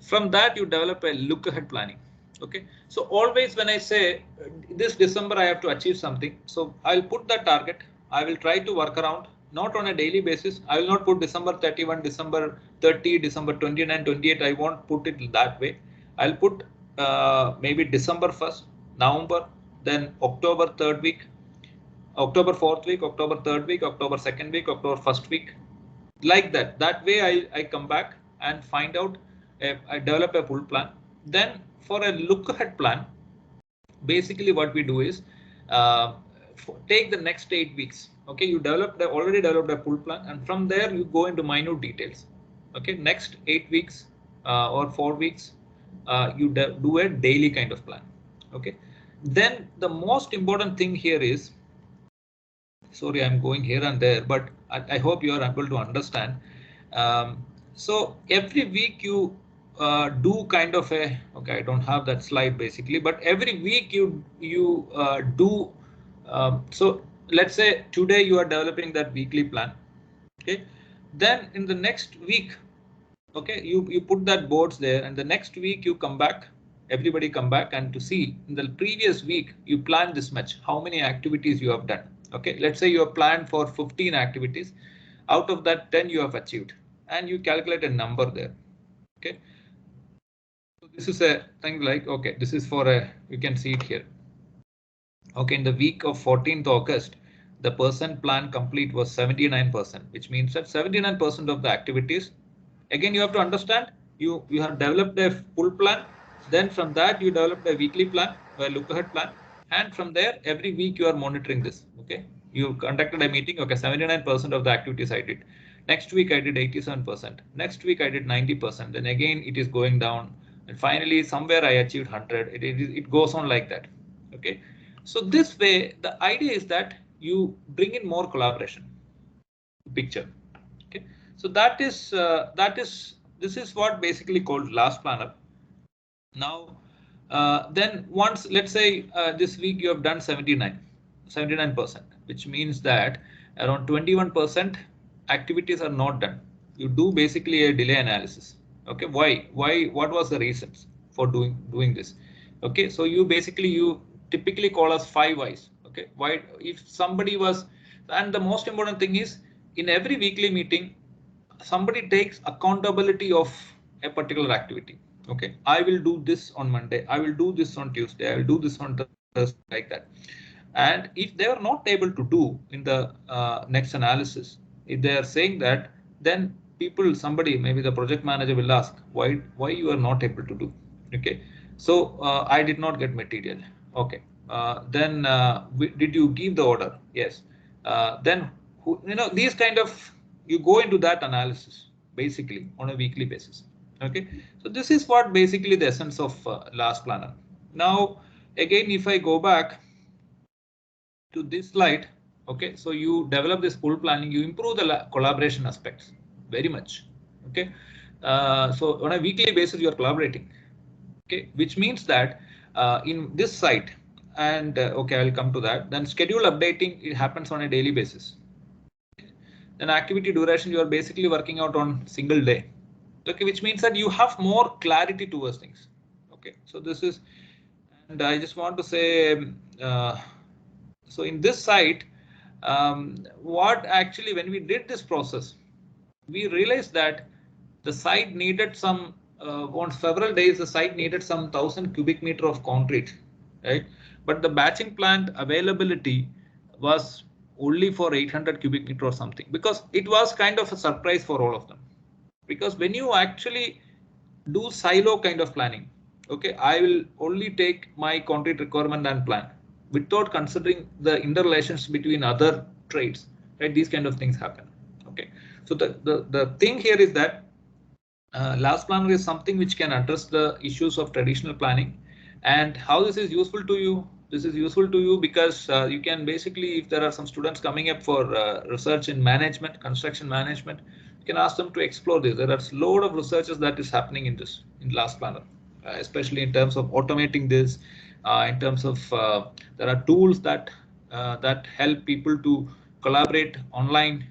From that, you develop a look ahead planning. Okay, so always when I say this December I have to achieve something, so I'll put that target. I will try to work around, not on a daily basis. I will not put December 31, December 30, December 29, 28. I won't put it that way. I'll put maybe December 1st, November, then October 3rd week, October 4th week, October 3rd week, October 2nd week, October 1st week, like that. That way I come back and find out, I develop a full plan. Then for a look ahead plan, basically what we do is take the next 8 weeks. Okay, you already developed a full plan, and from there you go into minute details. Okay, next 8 weeks or 4 weeks, you do a daily kind of plan. Okay, then the most important thing here is, sorry, I'm going here and there, but I hope you are able to understand. So every week you do kind of a, okay, I don't have that slide basically, but every week you do. So let's say today you are developing that weekly plan. Okay, then in the next week, okay, you put that boards there, and the next week you come back everybody come back and to see in the previous week you planned this much, how many activities you have done. Okay, let's say you have planned for 15 activities, out of that 10 you have achieved, and you calculate a number there. Okay, so this is a thing like, okay, this is for a, you can see it here. Okay, in the week of 14th August, the percent plan complete was 79%, which means that 79% of the activities. Again, you have to understand, you have developed a full plan. Then from that, you developed a weekly plan, a look ahead plan. And from there, every week you are monitoring this. Okay, you conducted a meeting. Okay, 79% of the activities I did. Next week, I did 87%. Next week, I did 90%. Then again, it is going down. And finally, somewhere I achieved 100. It goes on like that. Okay, so this way, the idea is that you bring in more collaboration picture. Okay, so this is what basically called last planner. Now, then once, let's say this week you have done 79%, which means that around 21% activities are not done. You do basically a delay analysis. Okay, why? What was the reasons for doing this? Okay, so you typically call us 5 whys. Okay, why? If somebody was, and the most important thing is, in every weekly meeting, somebody takes accountability of a particular activity. Okay, I will do this on Monday, I will do this on Tuesday, I will do this on Thursday, like that. And if they are not able to do in the next analysis, if they are saying that, then somebody, maybe the project manager will ask, why you are not able to do. Okay, so I did not get material. Okay, then did you give the order? Yes. Then these kind of, you go into that analysis basically on a weekly basis. Okay, so this is what basically the essence of last planner. Now again, if I go back to this slide, okay, so you develop this full planning, you improve the collaboration aspects very much. Okay, so on a weekly basis you are collaborating. Okay, which means that in this site, and okay, I'll come to that. Then schedule updating, it happens on a daily basis. Then activity duration, you are basically working out on single day. Okay, which means that you have more clarity towards things. Okay, so this is, and I just want to say, so in this site, what actually, when we did this process, we realized that the site needed some, on several days, the site needed some 1,000 cubic meter of concrete, right? But the batching plant availability was only for 800 cubic meter or something, because it was kind of a surprise for all of them. Because when you actually do silo kind of planning, okay, I will only take my concrete requirement and plan without considering the interrelations between other trades, right? These kind of things happen. Okay, so the thing here is that last planner is something which can address the issues of traditional planning. And how this is useful to you? This is useful to you because you can basically, if there are some students coming up for research in management, construction management, you can ask them to explore this. There are a lot of researches that is happening in last planner, especially in terms of automating this, in terms of there are tools that help people to collaborate online,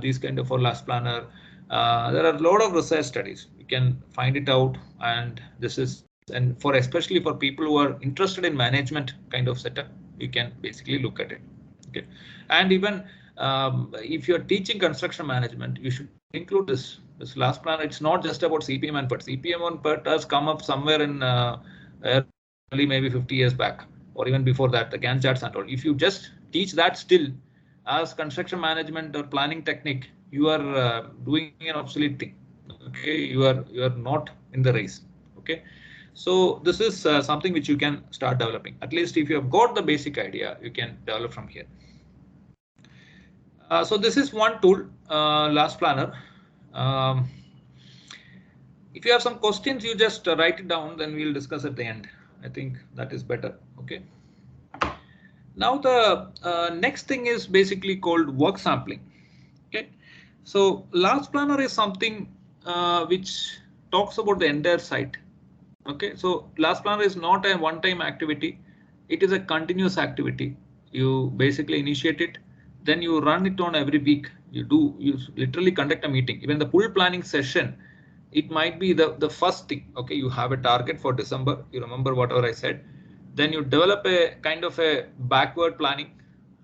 these kind of for last planner. There are a lot of research studies. You can find it out, and this is, and for especially for people who are interested in management kind of setup, you can basically look at it. Okay, and even if you're teaching construction management, you should include this last planner. It's not just about CPM and PERT. CPM and PERT has come up somewhere in early maybe 50 years back, or even before that, the Gantt charts and all. If you just teach that still as construction management or planning technique, you are doing an obsolete thing. Okay, you are not in the race. Okay, so this is something which you can start developing. At least if you have got the basic idea, you can develop from here. So this is one tool, last planner. If you have some questions, you just write it down, then we'll discuss at the end. I think that is better. Okay. Now the next thing is basically called work sampling. Okay, so last planner is something which talks about the entire site. Okay, so last planner is not a one-time activity. It is a continuous activity. You basically initiate it, then you run it on every week. You literally conduct a meeting. Even the full planning session, it might be the first thing. Okay, you have a target for December, you remember whatever I said, then you develop a kind of a backward planning,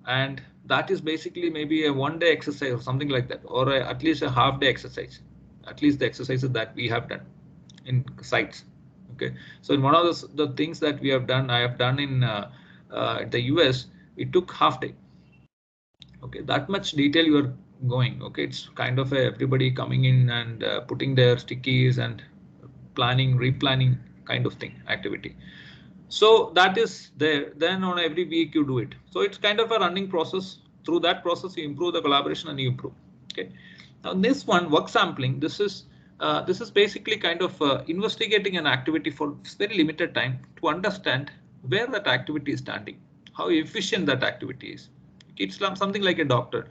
and that is basically maybe a 1-day exercise or something like that, or at least a half-day exercise, at least the exercises that we have done in sites. Okay, so in one of the things that we have done, I have done in the US, it took half-day. Okay, that much detail you are going. Okay, it's kind of everybody coming in and putting their stickies and planning, replanning kind of thing activity. So that is there. Then on every week you do it. So it's kind of a running process. Through that process, you improve the collaboration and you improve. Okay. Now this one, work sampling, this is basically kind of investigating an activity for very limited time to understand where that activity is standing, how efficient that activity is. It's something like a doctor.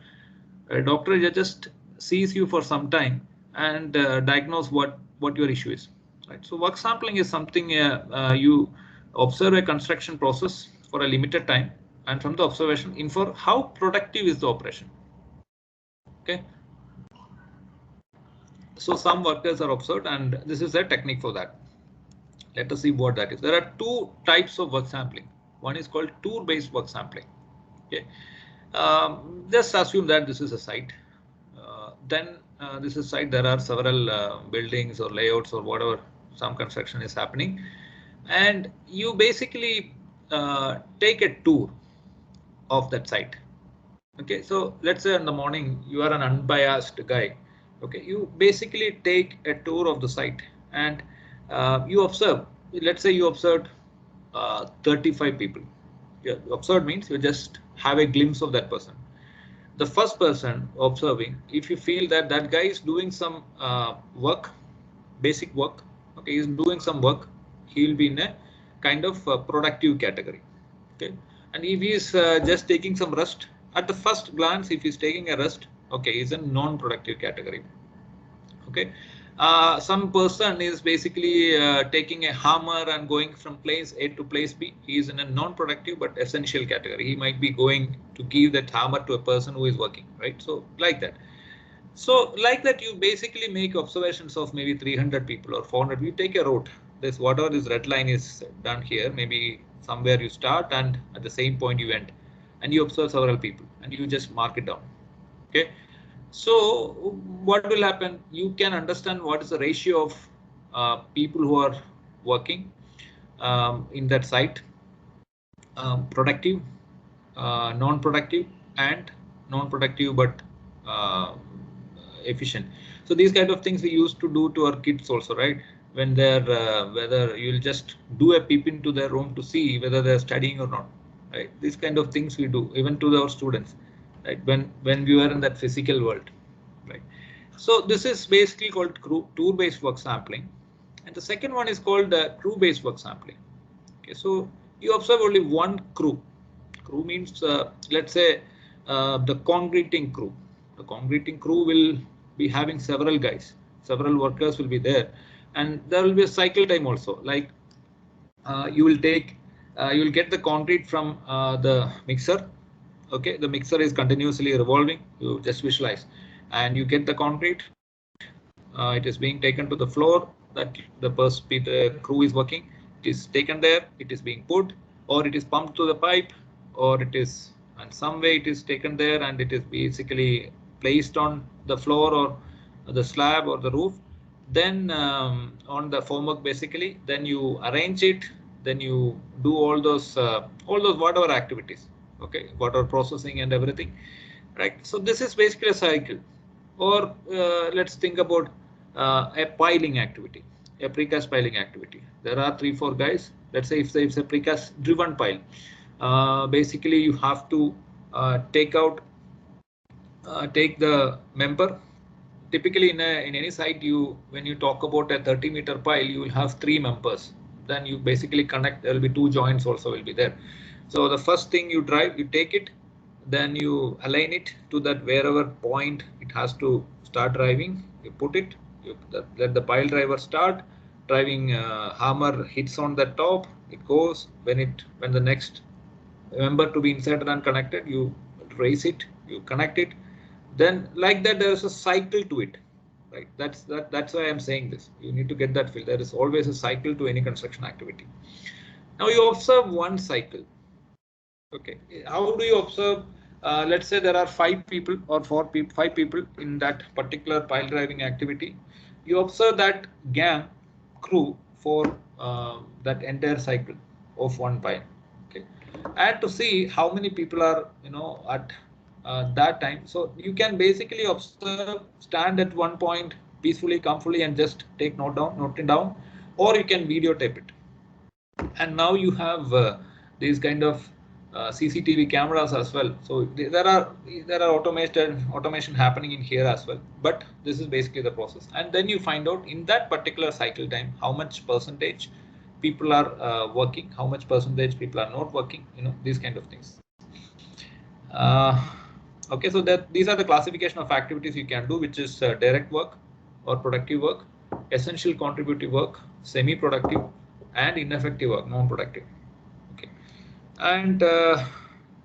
A doctor just sees you for some time and diagnose what your issue is. Right. So work sampling is something you observe a construction process for a limited time, and from the observation infer how productive is the operation. Okay. So some workers are observed, and this is a technique for that. Let us see what that is. There are two types of work sampling. One is called tour-based work sampling. Okay. Just assume that this is a site. Then this is site. There are several buildings or layouts or whatever, some construction is happening, and you basically take a tour of that site. Okay, so let's say in the morning you are an unbiased guy. Okay, you basically take a tour of the site and you observe. Let's say you observed 35 people. Yeah, observed means you just have a glimpse of that person. The first person observing, if you feel that that guy is doing some work, basic work, okay, he's doing some work, he will be in a kind of productive category. Okay, and if he is just taking some rest, at the first glance, if he's taking a rest, okay, he's a non-productive category. Okay, some person is basically taking a hammer and going from place A to place B. He is in a non-productive but essential category. He might be going to give that hammer to a person who is working, right? So like that. So like that, you basically make observations of maybe 300 people or 400. You take a route. This whatever this red line is done here, maybe somewhere you start and at the same point you end, and you observe several people and you just mark it down. Okay. So what will happen? You can understand what is the ratio of people who are working in that site, productive, non-productive, and non-productive but efficient. So these kind of things we used to do to our kids also, right? When they're whether you'll just do a peep into their room to see whether they're studying or not, right? These kind of things we do even to our students, right? When we were in that physical world, right? So this is basically called tour-based work sampling, and the second one is called crew-based work sampling. Okay, so you observe only one crew. Crew means let's say the concreting crew. The concreting crew will be having several guys, several workers will be there, and there will be a cycle time also. Like you will get the concrete from the mixer. Okay, the mixer is continuously revolving. You just visualize, and you get the concrete. It is being taken to the floor that the crew is working. It is taken there. It is being put, or it is pumped to the pipe, or it is in some way it is taken there and it is basically placed on the floor or the slab or the roof. Then on the formwork basically, then you arrange it. Then you do all those whatever activities. Okay, water processing and everything, right? So this is basically a cycle. Or let's think about a piling activity, a precast piling activity. There are 3-4 guys. Let's say if it's a precast driven pile, basically you have to take the member. Typically in any site, when you talk about a 30-meter pile, you will have 3 members. Then you basically connect. There will be 2 joints also will be there. So the first thing you take it, then you align it to that wherever point it has to start driving. You put it. Let the pile driver start driving. Hammer hits on the top. It goes. When the next member to be inserted and connected, you raise it. You connect it. Then like that, there is a cycle to it, right? That's why I'm saying this. You need to get that feel. There is always a cycle to any construction activity. Now you observe one cycle. Okay, how do you observe? Let's say there are 5 people or 5 people in that particular pile driving activity. You observe that gang crew for that entire cycle of one pile. Okay, and to see how many people are at that time. So you can basically observe, stand at one point peacefully, comfortably, and just note it down, or you can videotape it. And now you have these kind of CCTV cameras as well. So there are automation happening in here as well. But this is basically the process. And then you find out in that particular cycle time how much percentage people are working, how much percentage people are not working. These kind of things. Okay, so these are the classification of activities you can do, which is direct work or productive work, essential contributive work, semi-productive, and ineffective work, non-productive. Okay, and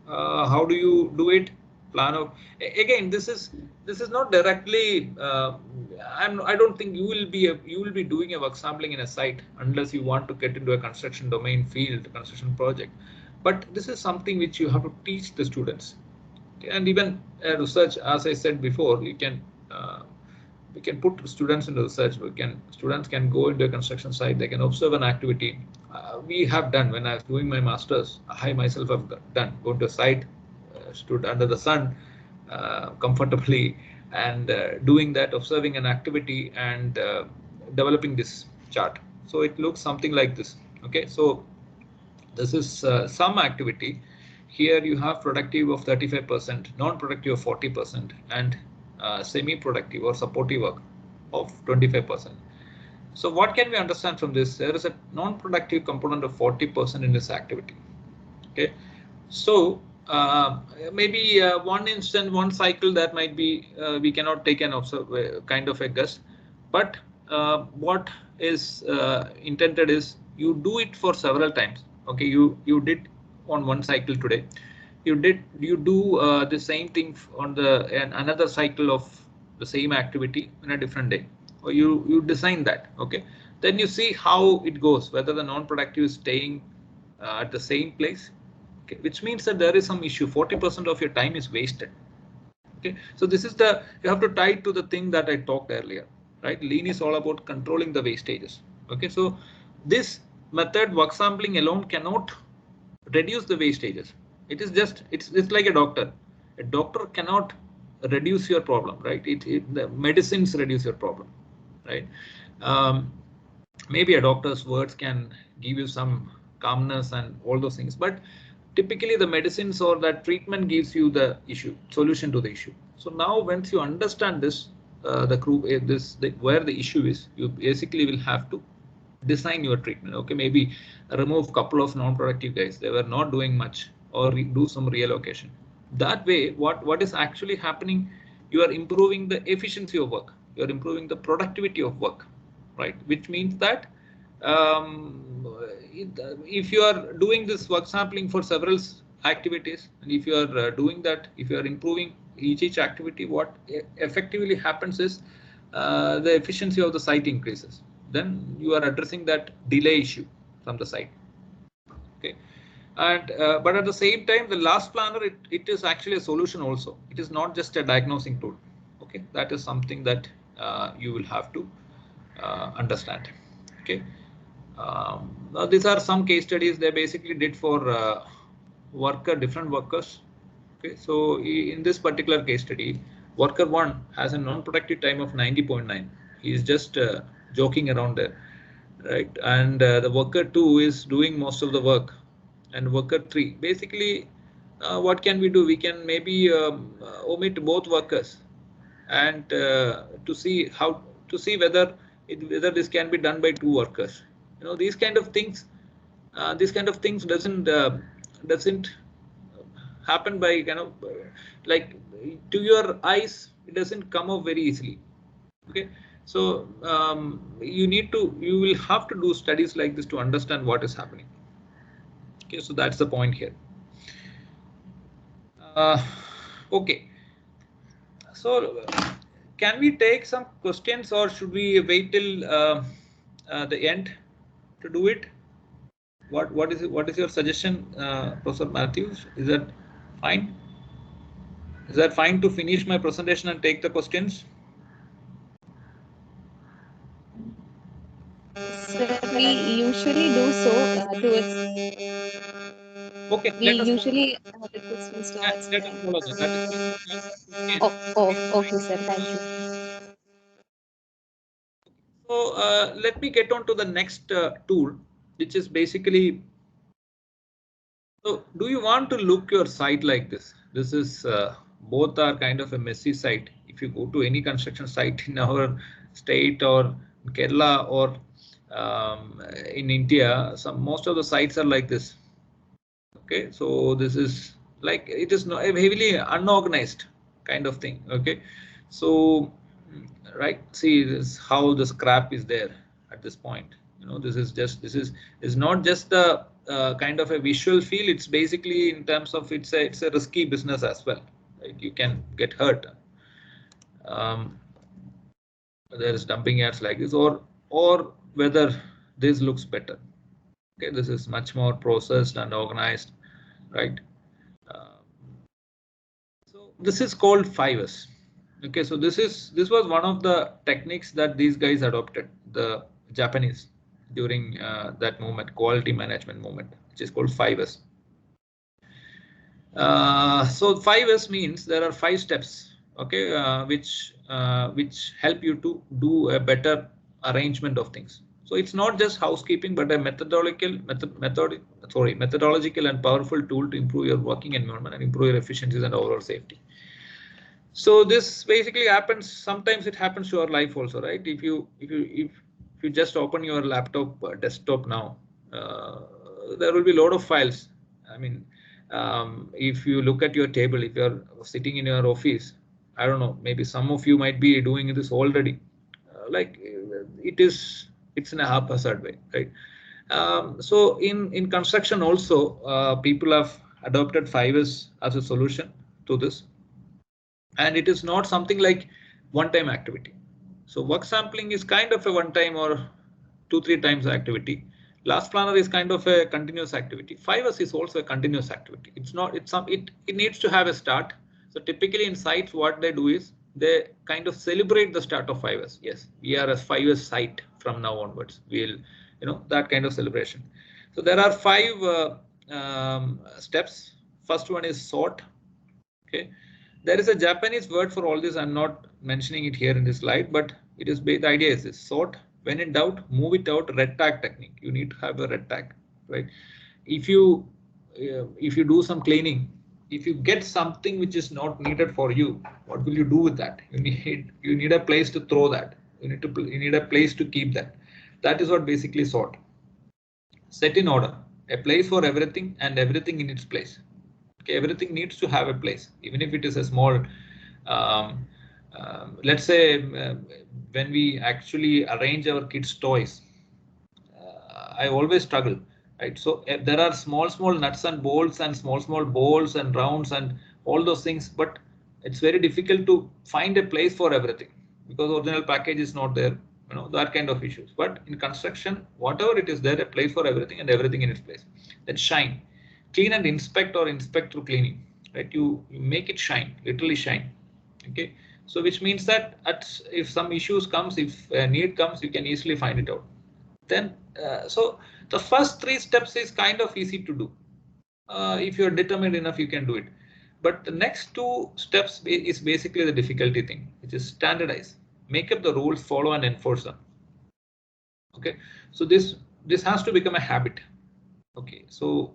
how do you do it? Plan of, again, this is not directly. I don't think you will be doing a work sampling in a site unless you want to get into a construction domain field, construction project. But this is something which you have to teach the students. Okay, and even research, as I said before, we can put students into research. Students can go into a construction site. They can observe an activity. We have done when I was doing my masters. I myself have done. Go to a site, stood under the sun comfortably, and doing that, observing an activity and developing this chart. So it looks something like this. Okay, so this is some activity. Here you have productive of 35%, non-productive of 40%, and semi-productive or supportive work of 25%. So what can we understand from this? There is a non-productive component of 40% in this activity. Okay, so maybe one instant, one cycle that might be we cannot take an kind of a guess, but what is intended is you do it for several times. Okay, you did on one cycle today. You do the same thing on another cycle of the same activity in a different day, or you design that. Okay, then you see how it goes, whether the non-productive is staying at the same place. Okay, which means that there is some issue. 40% of your time is wasted. Okay, so this is you have to tie it to the thing that I talked earlier, right? Lean is all about controlling the wastages. Okay, so this method, work sampling alone, cannot reduce the wastages. It is just it's like a doctor. A doctor cannot reduce your problem, right? The medicines reduce your problem, right? Maybe a doctor's words can give you some calmness and all those things, but typically the medicines or that treatment gives you the solution to the issue. So now once you understand this, where the issue is, you basically will have to design your treatment. Okay, maybe remove a couple of non-productive guys. They were not doing much, or do some reallocation. That way, what is actually happening? You are improving the efficiency of work. You are improving the productivity of work, right? Which means that if you are doing this work sampling for several activities, and if you are doing that, if you are improving each activity, what effectively happens is the efficiency of the site increases. Then you are addressing that delay issue from the site. Okay, and but at the same time, the last planner, it is actually a solution also. It is not just a diagnosing tool. Okay, that is something that you will have to understand. Okay, now these are some case studies they basically did for different workers. Okay, so in this particular case study, worker 1 has a non-productive time of 90.9. He is just joking around there, right? And the worker 2 is doing most of the work, and worker 3 basically what can we do? We can maybe omit both workers and to see whether this can be done by 2 workers. These kind of things doesn't happen by like to your eyes. It doesn't come up very easily. Okay, so you will have to do studies like this to understand what is happening. Okay, so that's the point here. Okay, so can we take some questions or should we wait till the end to do it? What is your suggestion, Professor Matthews? Is that fine? Is that fine to finish my presentation and take the questions? Sir, we usually do so towards. Okay, We let us usually have the questions towards let the us end. follow that. That is Okay, sir. Thank you. so let me get on to the next tool, which is basically. So, do you want to look your site like this? This is both are kind of a messy site. If you go to any construction site in our state or Kerala or in India, most of the sites are like this. Okay, so this is like it is not heavily unorganized kind of thing. Okay, so right, see this how the scrap is there at this point. You know, this is not just the kind of a visual feel. It's basically in terms of it's a risky business as well. Right? You can get hurt. There is dumping yards like this, or whether this looks better. Okay, this is much more processed and organized, right? So this is called 5S. Okay, so this was one of the techniques that these guys adopted, the Japanese, during that movement, quality management movement, which is called 5S. So 5S means there are 5 steps, okay, which help you to do a better arrangement of things. So it's not just housekeeping, but a methodological and powerful tool to improve your working environment and improve your efficiencies and overall safety. So this basically happens. Sometimes it happens to our life also, right? If you just open your laptop desktop now, there will be a lot of files. I mean, if you look at your table, if you're sitting in your office, I don't know, maybe some of you might be doing this already. It's in a haphazard way, right? So in construction also, people have adopted 5S as a solution to this. And it is not something like one-time activity. So work sampling is kind of a one-time or 2-3 times activity. Last planner is kind of a continuous activity. 5S is also a continuous activity. It needs to have a start. So typically in sites, what they do is they kind of celebrate the start of 5S. Yes, we are a 5S site from now onwards. We'll, that kind of celebration. So there are 5 steps. First one is sort. Okay. There is a Japanese word for all this. I'm not mentioning it here in this slide, but it is the idea is this: sort. When in doubt, move it out. Red tag technique. You need to have a red tag, right? If you do some cleaning, if you get something which is not needed for you, what will you do with that? You need a place to throw that. You need a place to keep that. That is what basically sort. Set in order. A place for everything and everything in its place. Okay, everything needs to have a place, even if it is a small. Let's say when we actually arrange our kids' toys, I always struggle, right? So there are small nuts and bolts and small balls and rounds and all those things, but it's very difficult to find a place for everything because original package is not there. That kind of issues. But in construction, whatever it is, there a place for everything and everything in its place. Then shine. Clean and inspect or inspect through cleaning, right? You make it shine, literally shine. Okay, so which means that if some issues comes, if need comes, you can easily find it out. Then so the first 3 steps is kind of easy to do. If you're determined enough, you can do it. But the next 2 steps is basically the difficulty thing, which is standardize, make up the rules, follow and enforce them. Okay, so this has to become a habit. Okay, so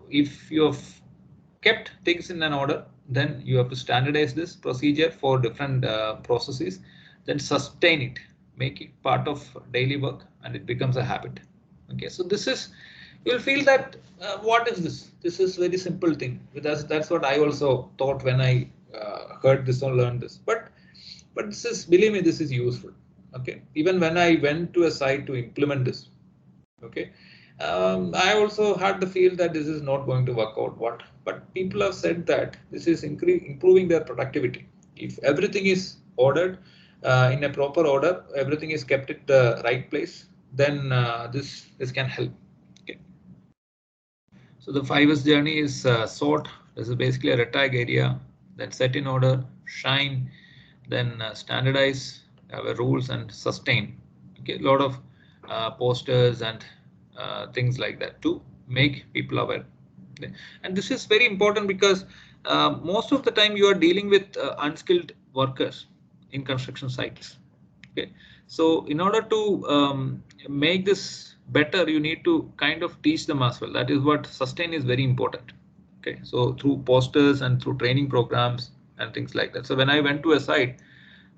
if you have kept things in an order, then you have to standardize this procedure for different processes, then sustain it, make it part of daily work, and it becomes a habit. Okay, so this is, you'll feel that what is this? This is very simple thing. That's what I also thought when I heard this or learned this. But this is, believe me, this is useful. Okay, even when I went to a site to implement this. Okay, I also had the feel that this is not going to work out. But people have said that this is improving their productivity. If everything is ordered in a proper order, everything is kept at the right place, then this can help. Okay. So the 5S journey is sort. This is basically a red tag area, then set in order, shine, then standardize our rules and sustain. Okay, a lot of posters and things like that to make people aware. Okay. And this is very important because most of the time you are dealing with unskilled workers in construction sites. Okay, so in order to make this better, you need to kind of teach them as well. That is what sustain is very important. Okay, so through posters and through training programs and things like that. So when I went to a site,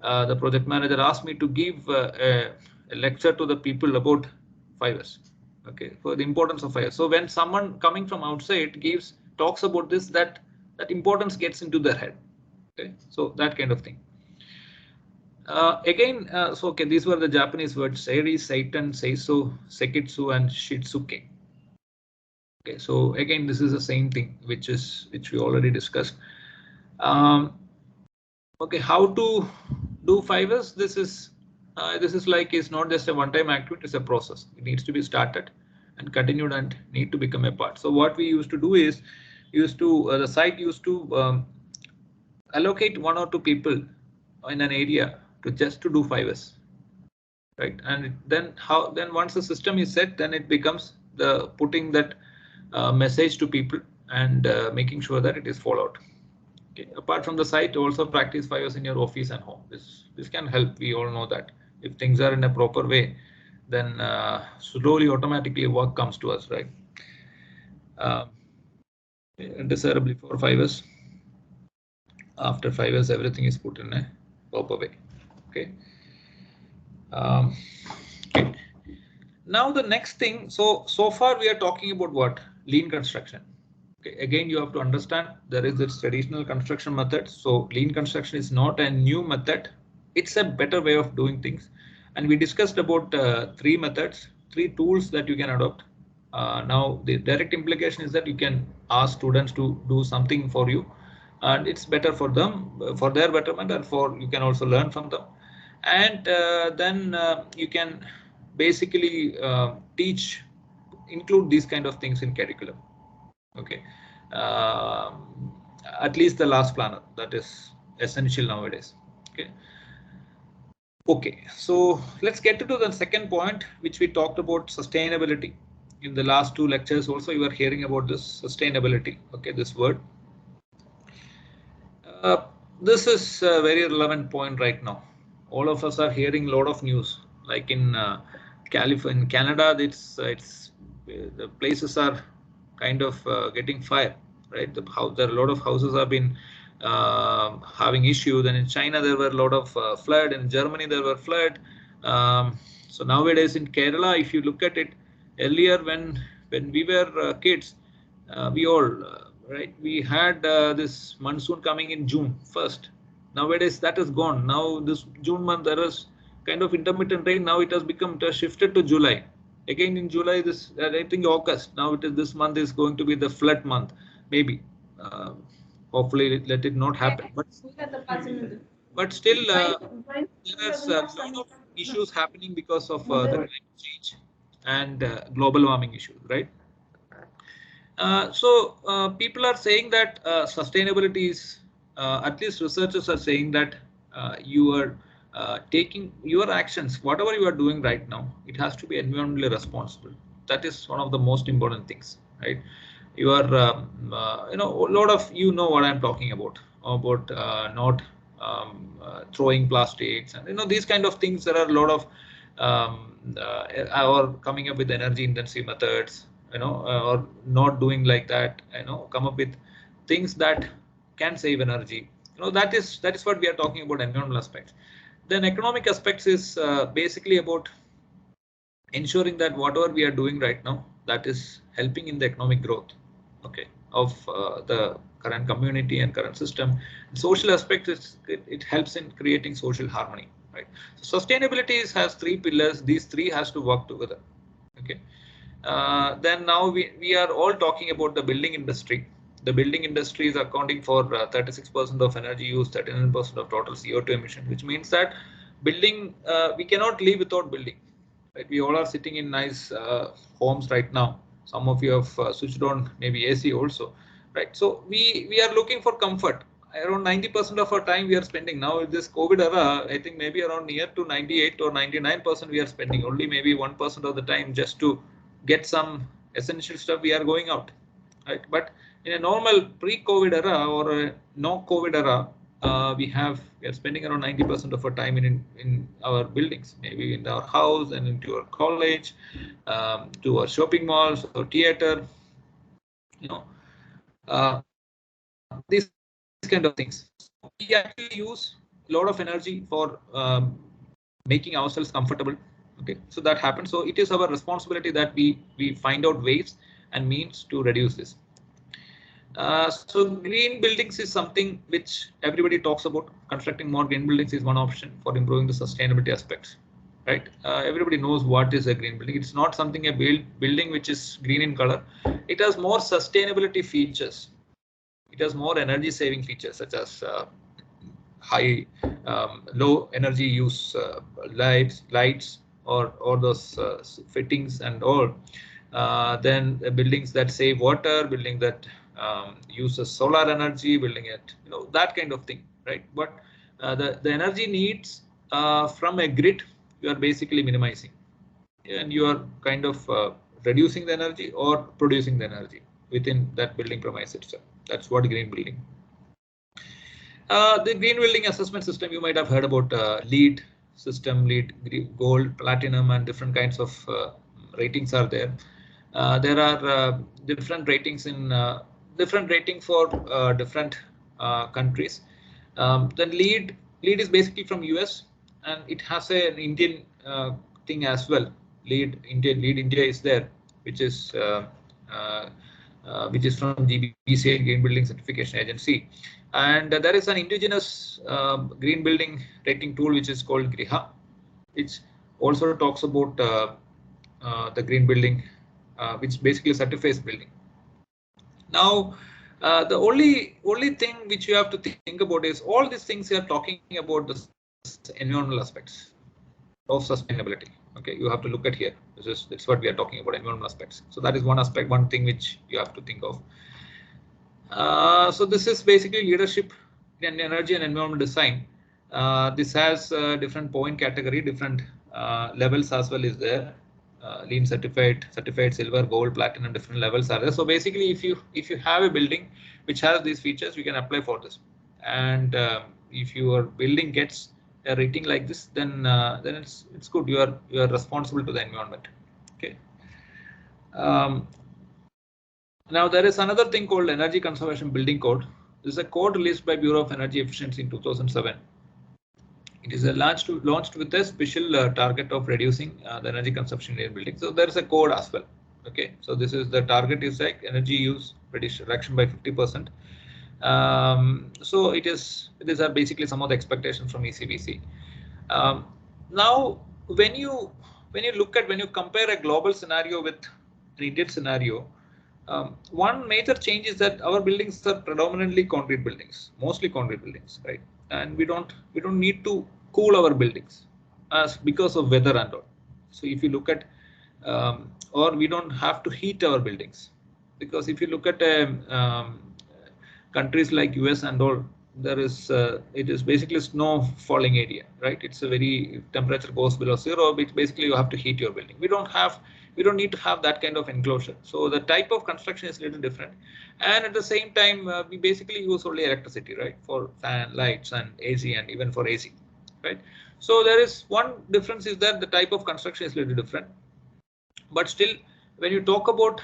the project manager asked me to give a lecture to the people about 5S. Okay, for the importance of 5S. So when someone coming from outside talks about this, that importance gets into their head. Okay, so that kind of thing. So okay, these were the Japanese words: Seiri, Seitan, Seiso, Sekitsu, and Shitsuke. Okay, so again, this is the same thing which we already discussed. Okay, how to do 5S? This is like it's not just a one-time activity; it's a process. It needs to be started and continued and need to become a part. So what we used to do is, the site used to allocate 1 or 2 people in an area to do 5S, right? And then once the system is set, then it becomes the putting that message to people and making sure that it is followed. Okay. Apart from the site, also practice 5S in your office and home. This can help. We all know that if things are in a proper way, then slowly, automatically, work comes to us, right? Desirably for 5S. After 5S, everything is put in a proper way. Okay. Okay. Now the next thing. So far we are talking about what? Lean construction. Okay. Again, you have to understand there is this traditional construction method. So lean construction is not a new method. It's a better way of doing things. And we discussed about 3 methods, 3 tools that you can adopt. Now the direct implication is that you can ask students to do something for you, and it's better for them, for their betterment, and you can also learn from them. And then you can basically include these kind of things in curriculum. Okay, at least the last planner, that is essential nowadays. Okay, so let's get to the second point, which we talked about: sustainability. In the last 2 lectures also you are hearing about this sustainability. Okay, this word. This is a very relevant point right now. All of us are hearing a lot of news, like in California, in Canada. The places are kind of getting fire, right? There are a lot of houses have been having issues. Then in China there were a lot of flood. In Germany there were flood. So nowadays in Kerala, if you look at it, earlier when we were kids, we all right, we had this monsoon coming in June 1st. Nowadays that is gone. Now this June month there is kind of intermittent rain. Now it has shifted to July. Again in July, I think August. Now this month is going to be the flood month. Maybe. Hopefully let it not happen. But still there's a lot of issues happening because of the climate change and global warming issues, right? So people are saying that sustainability is, at least researchers are saying that you are taking your actions, whatever you are doing right now, it has to be environmentally responsible. That is one of the most important things, right? You are, a lot of what I'm talking about not throwing plastics and these kind of things. There are a lot of or coming up with energy intensive methods, or not doing like that, come up with things that can save energy. That is what we are talking about, environmental aspects. Then economic aspects is basically about ensuring that whatever we are doing right now, that is helping in the economic growth, okay, of the current community and current system. Social aspects, it helps in creating social harmony, right? So sustainability has 3 pillars. These 3 has to work together. Okay. Then now we are all talking about the building industry. the building industry is accounting for 36% of energy use, 39% of total CO2 emission, which means that building, we cannot live without building. Right? We all are sitting in nice homes right now. Some of you have switched on maybe AC also, right? So we are looking for comfort. Around 90% of our time we are spending now in this COVID era. I think maybe around near to 98 or 99% we are spending. Only maybe 1% of the time just to get some essential stuff we are going out, right? But in a normal pre-COVID era or a no COVID era, we are spending around 90% of our time in our buildings, maybe in our house and into our college, to our shopping malls or theater, these kind of things. We actually use a lot of energy for making ourselves comfortable. Okay, so that happens. So it is our responsibility that we find out ways and means to reduce this. So green buildings is something which everybody talks about. Constructing more green buildings is one option for improving the sustainability aspects, right? Everybody knows what is a green building. It's not something a building which is green in color. It has more sustainability features. It has more energy saving features such as high, low energy use lights or those fittings and all. Then buildings that save water, building that uses solar energy, building it, that kind of thing, right? But the energy needs from a grid, you are basically minimizing, and you are kind of reducing the energy or producing the energy within that building premise itself. That's what green building. The green building assessment system, you might have heard about LEED system, LEED, gold, platinum, and different kinds of ratings are there. There are different ratings in different rating for different countries. Then LEED is basically from US, and it has an Indian thing as well. LEED India is there, which is from GBCA, Green Building Certification Agency. And there is an indigenous green building rating tool which is called Griha, which also talks about the green building, which basically certifies building. Now, the only thing which you have to think about is all these things you are talking about the environmental aspects of sustainability. Okay, you have to look at here. That's what we are talking about, environmental aspects. So that is one aspect, one thing which you have to think of. So this is basically leadership in energy and environment design. This has different point category, different levels as well is there. Lean certified, silver, gold, platinum, different levels are there. So basically, if you have a building which has these features, you can apply for this. And if your building gets a rating like this, then it's good. You are responsible to the environment. Okay. Now there is another thing called Energy Conservation Building Code. This is a code released by Bureau of Energy Efficiency in 2007. It is launched with a special target of reducing the energy consumption in buildings. So there is a code as well. Okay, so this is the target is like energy use reduction by 50%. So these are basically some of the expectations from ECBC. Now, when you compare a global scenario with an Indian scenario, one major change is that our buildings are predominantly concrete buildings, mostly concrete buildings, right? And we don't need to cool our buildings because of weather and all. So if you look at or we don't have to heat our buildings, because if you look at countries like US and all, there is it is basically snow falling area, right? It's a very temperature goes below zero, which basically you have to heat your building. We don't need to have that kind of enclosure. So the type of construction is a little different. And at the same time, we basically use only electricity, right? For fan, lights and AC and even for AC, right? So there is one difference is that the type of construction is a little different. But still, when you talk about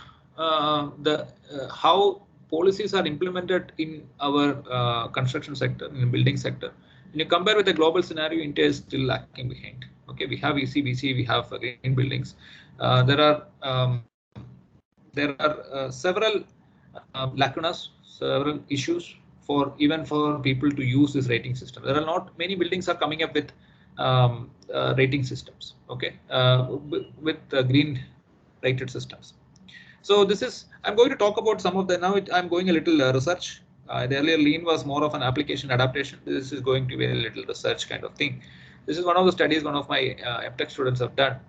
how policies are implemented in our construction sector, in the building sector, when you compare with the global scenario, India is still lacking behind. Okay, we have ECBC, we have green buildings. There are several lacunas, several issues even for people to use this rating system. There are not many buildings are coming up with rating systems. Okay, with green rated systems. So this is, I'm going to talk about some of the, now I'm going a little research. The earlier lean was more of an application adaptation. This is going to be a little research kind of thing. This is one of the studies one of my MTech students have done.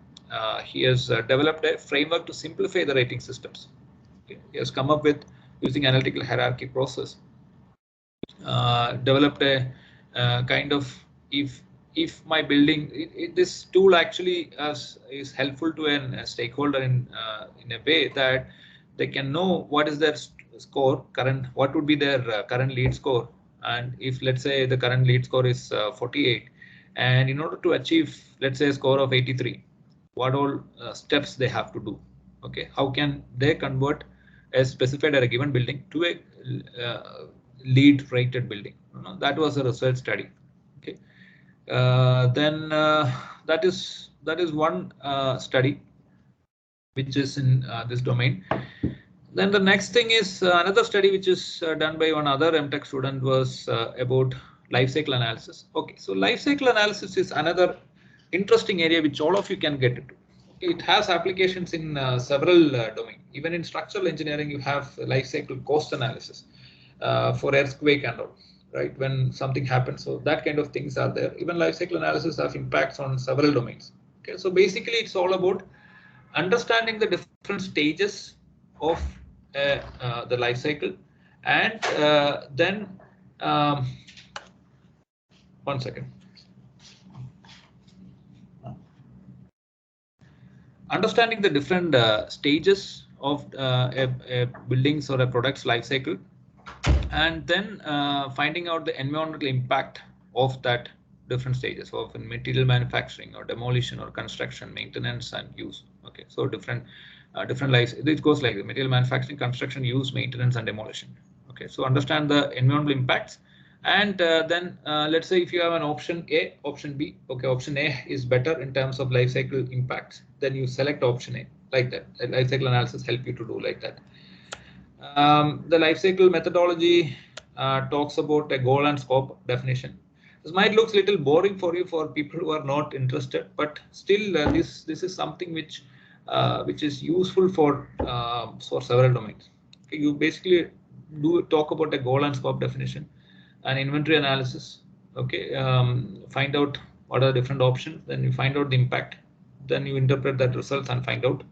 He has developed a framework to simplify the rating systems. Okay. He has come up with using analytical hierarchy process. Developed a kind of, if my building, this tool actually is helpful to a stakeholder in a way that they can know what is their score current, what would be their current lead score, and if let's say the current lead score is 48, and in order to achieve let's say a score of 83, what all steps they have to do. Okay, how can they convert as specified at a given building to a lead rated building? That was a research study. Okay, then that is one study which is in this domain. Then the next thing is another study which is done by one other MTech student was about life cycle analysis. Okay, so life cycle analysis is another interesting area which all of you can get into. Okay, it has applications in several domains. Even in structural engineering, you have life cycle cost analysis for earthquake and all, right? When something happens, so that kind of things are there. Even life cycle analysis have impacts on several domains. Okay, so basically, it's all about understanding the different stages of the life cycle, and then one second. Understanding the different stages of a building's or a product's life cycle, and then finding out the environmental impact of that different stages of material manufacturing or demolition or construction, maintenance and use. Okay, so different lives. It goes like the material manufacturing, construction, use, maintenance and demolition. Okay, so understand the environmental impacts, and then let's say if you have an option A, option B. Okay, option A is better in terms of life cycle impacts, then you select option A, like that. Life cycle analysis help you to do like that. The life cycle methodology talks about a goal and scope definition. This might look a little boring for you, for people who are not interested, but still this is something which is useful for several domains. Okay, you basically do talk about a goal and scope definition, an inventory analysis. Okay, find out what are the different options, then you find out the impact, then you interpret that results and find out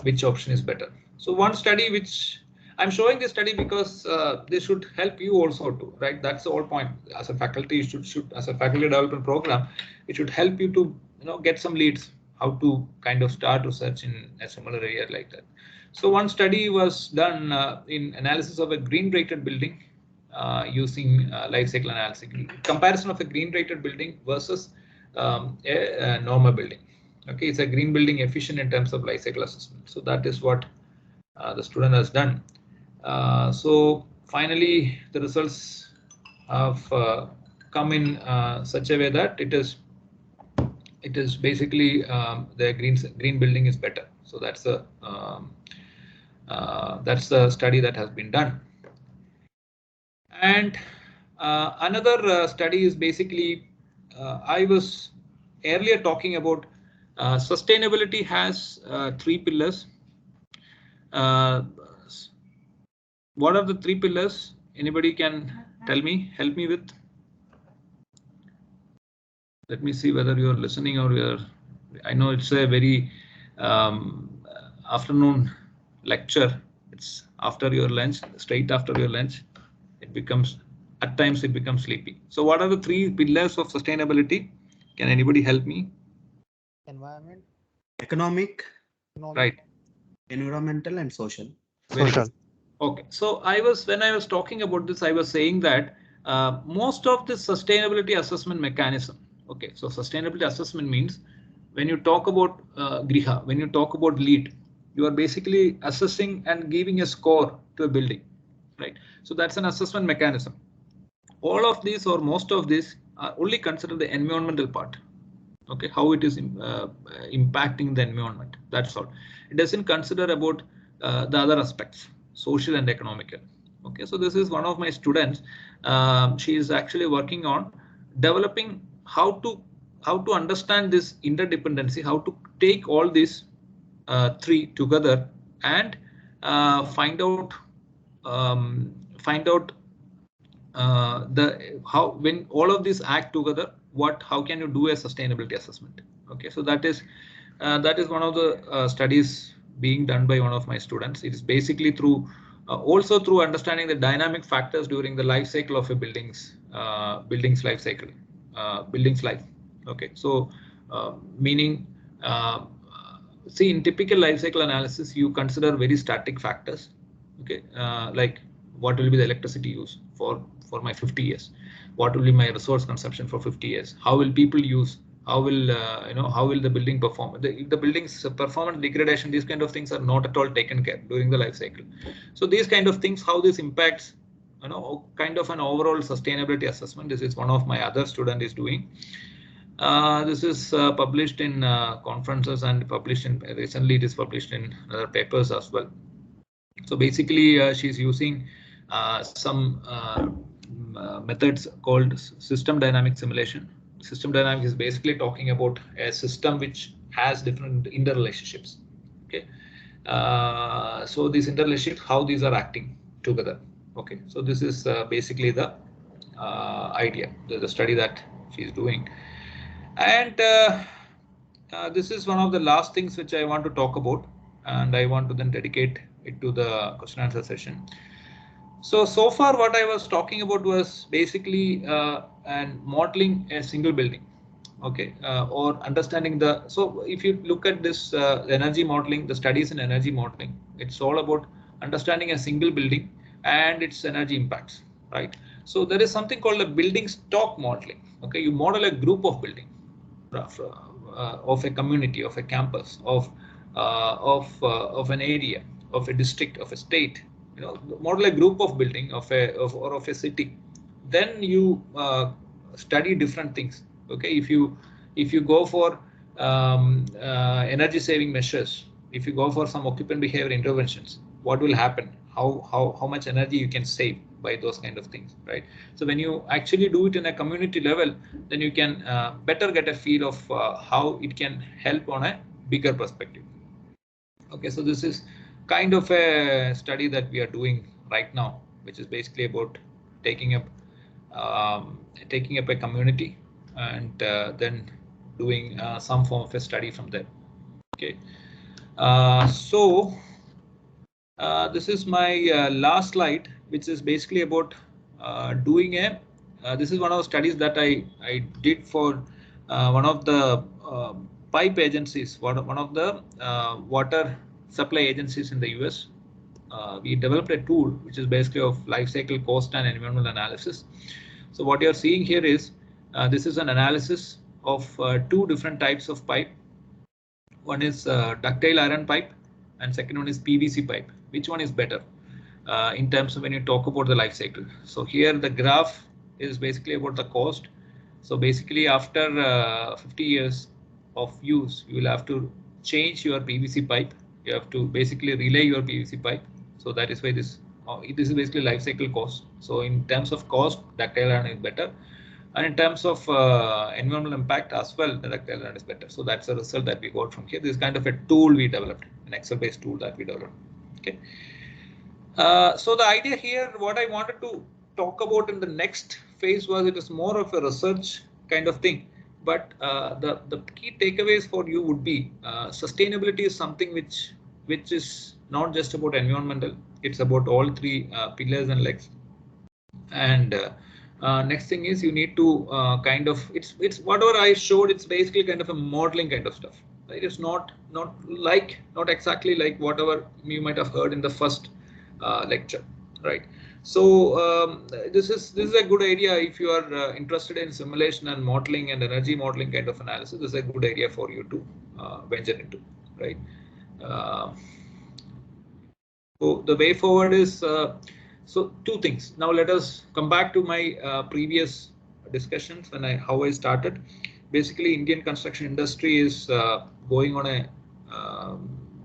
which option is better. So one study which I'm showing this study because this should help you also too, right? That's the whole point. As a faculty, you should as a faculty development program, it should help you to get some leads, how to kind of start research in a similar area like that. So one study was done in analysis of a green rated building using life cycle analysis, comparison of a green rated building versus a normal building. Okay, it's a green building efficient in terms of life cycle assessment. So that is what the student has done. So finally, the results have come in such a way that it is basically the green building is better. So that's the study that has been done. And another study is basically I was earlier talking about sustainability has 3 pillars. What are the 3 pillars? Anybody can tell me, help me with? Let me see whether you're listening or you're. I know it's a very afternoon lecture. It's after your lunch, straight after your lunch. It becomes, at times it becomes sleepy. So what are the 3 pillars of sustainability? Can anybody help me? Environment. Economic, Right. environmental and social. Social. Okay, so when I was talking about this, I was saying that most of the sustainability assessment mechanism. Okay, so sustainability assessment means when you talk about Griha, when you talk about LEED, you are basically assessing and giving a score to a building, right? So that's an assessment mechanism. All of these or most of these are only consider the environmental part. Okay, how it is impacting the environment. That's all. It doesn't consider about the other aspects, social and economical. Okay, so this is one of my students. She is actually working on developing how to understand this interdependency, how to take all these three together and find out how when all of these act together, how can you do a sustainability assessment? Okay, so that is one of the studies being done by one of my students. It is basically through also through understanding the dynamic factors during the life cycle of a building's life cycle, building's life. Okay, so meaning see, in typical life cycle analysis, you consider very static factors. Okay, like what will be the electricity use for my 50 years? What will be my resource consumption for 50 years? How will people use? How will how will the building perform? If the building's performance degradation, these kind of things are not at all taken care during the life cycle. So these kind of things, how this impacts, kind of an overall sustainability assessment. This is one of my other student is doing. This is published in conferences and published in recently. It is published in other papers as well. So basically, she's using some methods called system dynamic simulation. System dynamics is basically talking about a system which has different interrelationships. Okay, so these interrelationships, how these are acting together. Okay, so this is basically the idea, the study that she's doing, and this is one of the last things which I want to talk about, and I want to then dedicate it to the question answer session. So far what I was talking about was basically and modeling a single building. Okay, or understanding the, so if you look at this energy modeling, the studies in energy modeling, it's all about understanding a single building and its energy impacts, right? So there is something called a building stock modeling. Okay, you model a group of building of a community, of a campus, of an area, of a district, of a state. Model a group of building of a city. Then you study different things. Okay, if you go for energy saving measures, if you go for some occupant behavior interventions, what will happen? How much energy you can save by those kind of things, right? So when you actually do it in a community level, then you can better get a feel of how it can help on a bigger perspective. Okay, so this is kind of a study that we are doing right now, which is basically about taking up a community and then doing some form of a study from there. Okay, so this is my last slide, which is basically about doing a. This is one of the studies that I did for one of the pipe agencies, one of the water supply agencies in the US. We developed a tool which is basically of life cycle cost and environmental analysis. So what you're seeing here is this is an analysis of two different types of pipe. One is ductile iron pipe and second one is PVC pipe. Which one is better in terms of when you talk about the life cycle? So here the graph is basically about the cost. So basically after 50 years of use, you will have to change your PVC pipe. You have to basically relay your PVC pipe. So that is why this is basically life cycle cost. So in terms of cost, ductile iron is better. And in terms of environmental impact as well, the ductile iron is better. So that's a result that we got from here. This is kind of a tool we developed, an Excel-based tool that we developed. Okay. So the idea here, what I wanted to talk about in the next phase was it is more of a research kind of thing. But the key takeaways for you would be sustainability is something which is not just about environmental. It's about all three pillars and legs. And next thing is you need to kind of it's whatever I showed. It's basically kind of a modeling kind of stuff. Right? It's not exactly like whatever you might have heard in the first lecture, right? So this is a good area if you are interested in simulation and modeling and energy modeling kind of analysis. This is a good area for you to venture into, right? So the way forward is so two things. Now let us come back to my previous discussions when how I started. Basically, Indian construction industry is going on a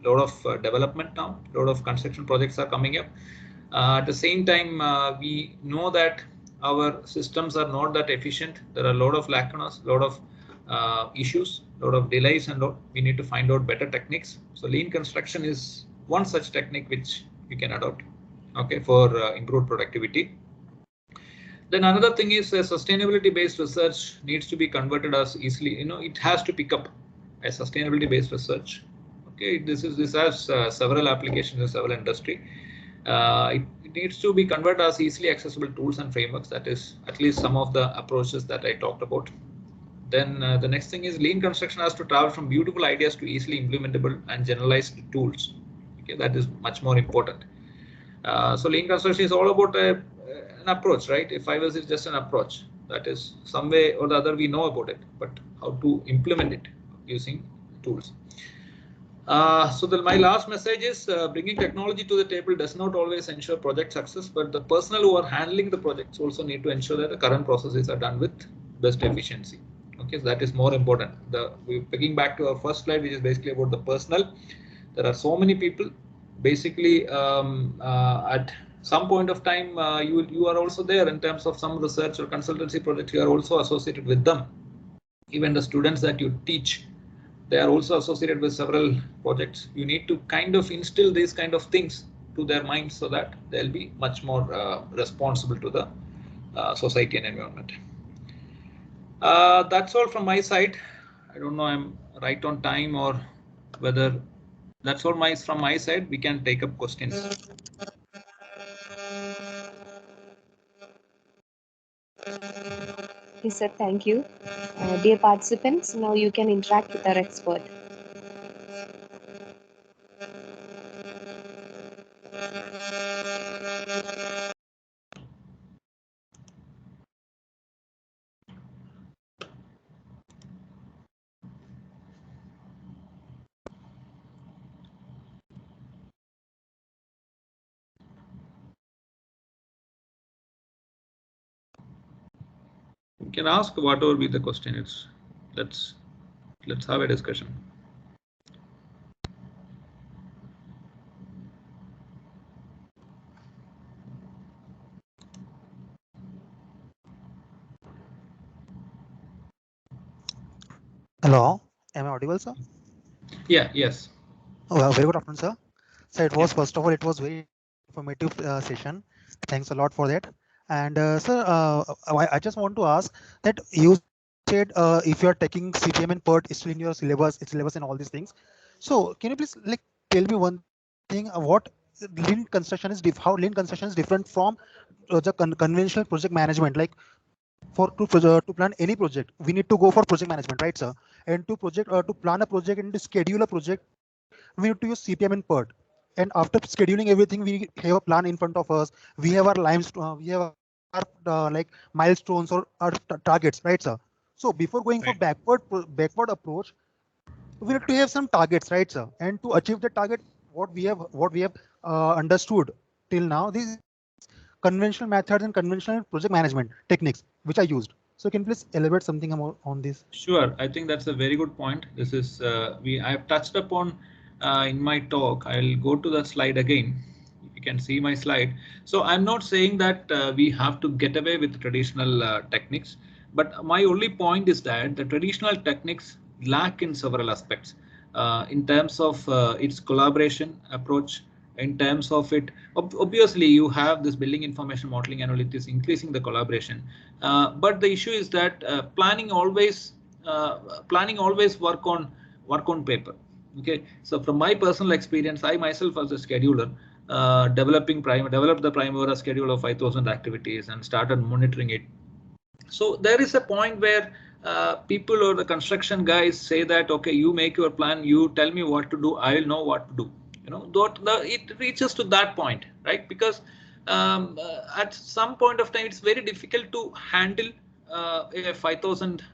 lot of development now. A lot of construction projects are coming up. At the same time, we know that our systems are not that efficient. There are a lot of lacunas, a lot of issues, a lot of delays and all. We need to find out better techniques. So lean construction is one such technique which we can adopt, okay, for improved productivity. Then another thing is sustainability based research needs to be converted as easily, it has to pick up a sustainability based research. Okay, this has several applications in several industry. It needs to be converted as easily accessible tools and frameworks. That is at least some of the approaches that I talked about. Then the next thing is lean construction has to travel from beautiful ideas to easily implementable and generalized tools. Okay, that is much more important. So lean construction is all about an approach, right? If I was just an approach, that is some way or the other we know about it, but how to implement it using tools. So my last message is bringing technology to the table does not always ensure project success, but the personnel who are handling the projects also need to ensure that the current processes are done with best efficiency. Okay, so that is more important. We're picking back to our first slide, which is basically about the personnel. There are so many people. Basically, at some point of time, you are also there in terms of some research or consultancy projects. You are also associated with them. Even the students that you teach, they are also associated with several projects. You need to kind of instill these kind of things to their minds so that they'll be much more responsible to the society and environment. That's all from my side. I don't know I'm right on time or whether that's all from my side. We can take up questions. Yes, sir. Thank you. Dear participants, now you can interact with our expert. You can ask whatever be the question is. Let's have a discussion. Hello, am I audible, sir? Yeah, yes. Oh, very good afternoon, sir. So it was, first of all, it was very informative session. Thanks a lot for that. And sir, I just want to ask that you said if you are taking CPM and PERT still in your syllabus, and all these things. So can you please tell me one thing? What lean construction is how lean construction is different from the conventional project management? Like to plan any project, we need to go for project management, right, sir? And to plan a project and to schedule a project, we need to use CPM and PERT. And after scheduling everything, we have a plan in front of us. We have our we have our milestones or our targets, right, sir? So before going for backward approach, we need to have some targets, right, sir? And to achieve the target, what we have understood till now, these conventional methods and conventional project management techniques which are used. So can you please elaborate something more on this? Sure, I think that's a very good point. This is I have touched upon in my talk. I'll go to the slide again. You can see my slide. So I'm not saying that we have to get away with traditional techniques, but my only point is that the traditional techniques lack in several aspects in terms of its collaboration approach. In terms of it, obviously you have this building information modeling analytics increasing the collaboration, but the issue is that planning always work on paper. Okay, so from my personal experience, I myself as a scheduler developed the Primavera schedule of 5,000 activities and started monitoring it. So there is a point where people or the construction guys say that, okay, you make your plan, you tell me what to do, I will know what to do. It reaches to that point, right? Because at some point of time, it's very difficult to handle a 5,000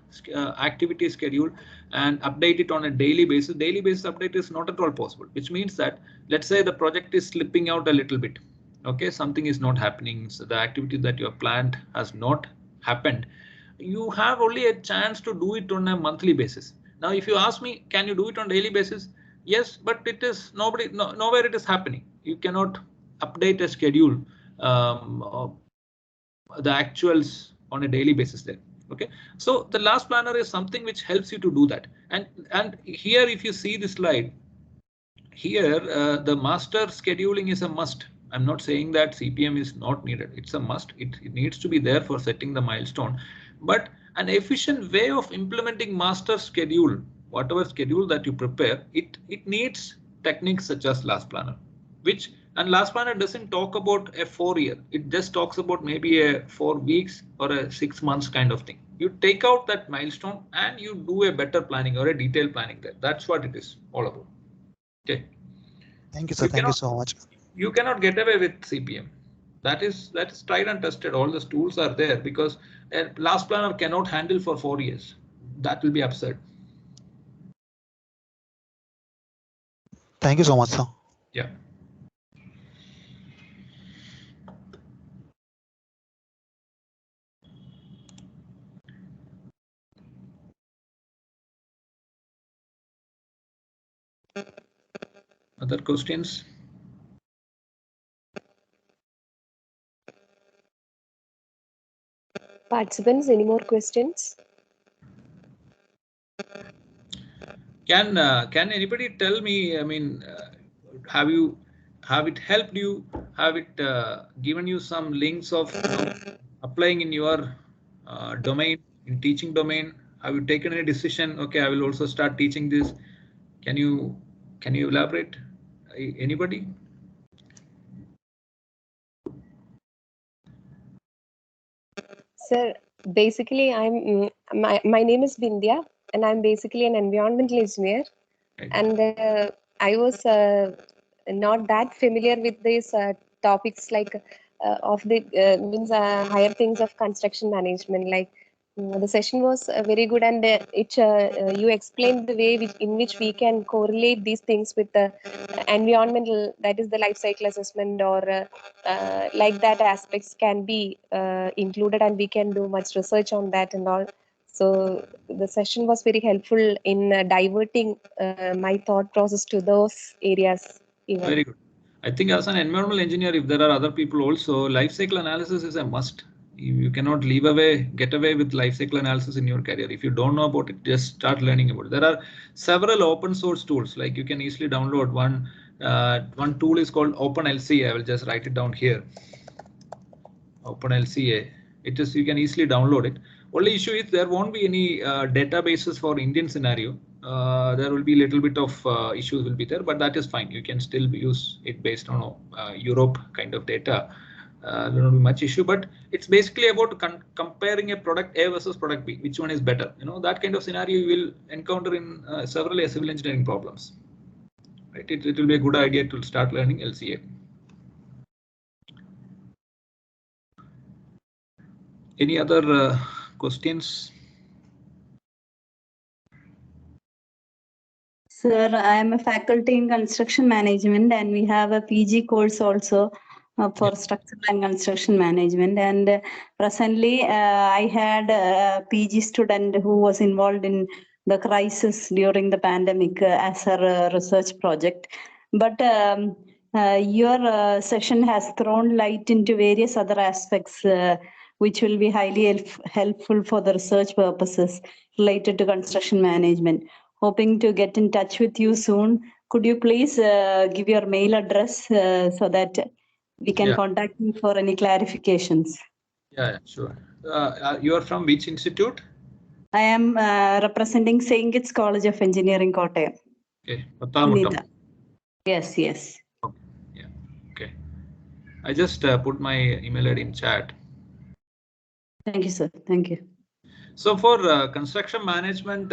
activity schedule and update it on a daily basis. Daily basis update is not at all possible, which means that, let's say the project is slipping out a little bit. Okay, something is not happening. So the activity that you have planned has not happened. You have only a chance to do it on a monthly basis. Now, if you ask me, can you do it on daily basis? Yes, but it is nowhere it is happening. You cannot update a schedule, the actuals on a daily basis there. Okay, so the last planner is something which helps you to do that. And here, if you see the slide, here the master scheduling is a must. I'm not saying that CPM is not needed. It's a must. It needs to be there for setting the milestone. But an efficient way of implementing master schedule, whatever schedule that you prepare, it needs techniques such as last planner, and last planner doesn't talk about a 4-year. It just talks about maybe a 4 weeks or a 6 months kind of thing. You take out that milestone and you do a better planning or a detailed planning there. That's what it is all about. Okay. Thank you, sir. Thank you so much. You cannot get away with CPM. That is tried and tested. All the tools are there, because a last planner cannot handle for 4 years. That will be absurd. Thank you so much, sir. Yeah. Other questions? Participants, any more questions? Can anybody tell me? I mean, have it helped you? Have it given you some links of applying in your domain, in teaching domain? Have you taken any decision? Okay, I will also start teaching this. Can you elaborate? Anybody? Sir, basically, my name is Bindya, and I'm basically an environmental engineer. Right. And I was not that familiar with these topics, like of the higher things of construction management. Like the session was very good, and you explained the way in which we can correlate these things with the environmental, that is the life cycle assessment, or like that aspects can be included, and we can do much research on that and all. So the session was very helpful in diverting my thought process to those areas. Even. Very good. I think as an environmental engineer, if there are other people also, life cycle analysis is a must. You cannot get away with life cycle analysis in your career. If you don't know about it, just start learning about it. There are several open source tools, like you can easily download one. One tool is called OpenLCA. I will just write it down here. OpenLCA. You can easily download it. Only issue is there won't be any databases for Indian scenario. There will be a little bit of issues will be there, but that is fine. You can still use it based on Europe kind of data. There won't be much issue, but it's basically about comparing a product A versus product B. Which one is better? That kind of scenario you will encounter in several civil engineering problems. Right? It will be a good idea to start learning LCA. Any other questions? Sir, I am a faculty in construction management, and we have a PG course also for structural and construction management. And presently, I had a PG student who was involved in the crisis during the pandemic as a research project. But your session has thrown light into various other aspects which will be highly helpful for the research purposes related to construction management. Hoping to get in touch with you soon. Could you please give your mail address so that we can contact you for any clarifications? Yeah, sure. You are from which institute? I am representing St. Kitts College of Engineering, Kottayam. Okay, Pathamutam. Yes. Okay. Yeah. Okay. I just put my email ID in chat. Thank you, sir. Thank you. So for construction management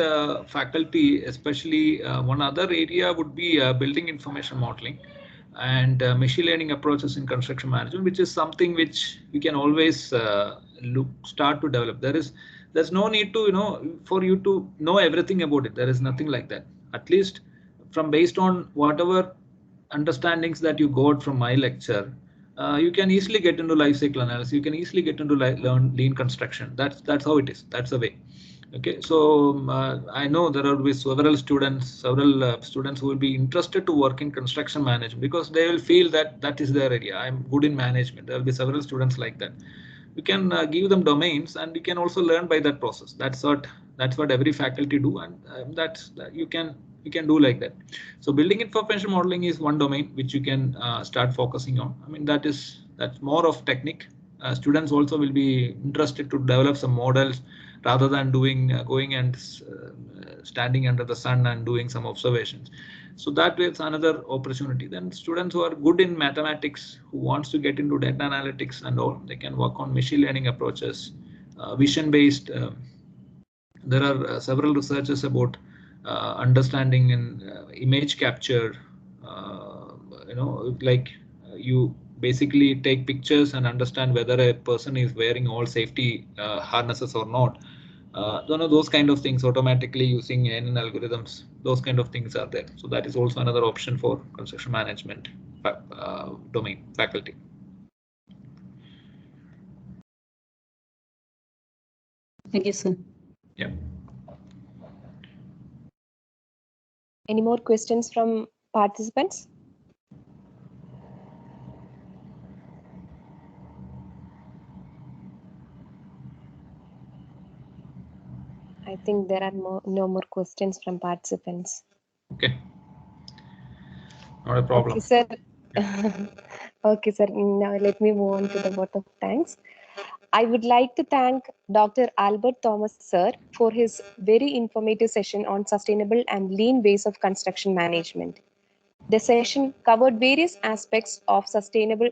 faculty, especially one other area would be building information modeling and machine learning approaches in construction management, which is something which we can always start to develop. There's no need to for you to know everything about it. There is nothing like that. At least based on whatever understandings that you got from my lecture, you can easily get into life cycle analysis. You can easily get into learn lean construction. That's how it is. That's the way. Okay, so I know there will be several students who will be interested to work in construction management because they will feel that is their area. I'm good in management. There will be several students like that. you can give them domains, and you can also learn by that process. That's what every faculty do, and you can do like that. So building information modeling is one domain which you can start focusing on. I mean, that's more of technique. Students also will be interested to develop some models rather than going and standing under the sun and doing some observations. So that is another opportunity. Then students who are good in mathematics, who wants to get into data analytics and all, they can work on machine learning approaches, vision based. There are several researches about understanding and image capture. Like you basically take pictures and understand whether a person is wearing all safety harnesses or not. Those kind of things automatically using NN algorithms, those kind of things are there. So that is also another option for construction management domain faculty. Thank you, sir. Yeah. Any more questions from participants? I think there are no more questions from participants. Okay. Not a problem. Okay, sir. Okay, sir. Now let me move on to the vote of thanks. I would like to thank Dr. Albert Thomas, sir, for his very informative session on sustainable and lean ways of construction management. The session covered various aspects of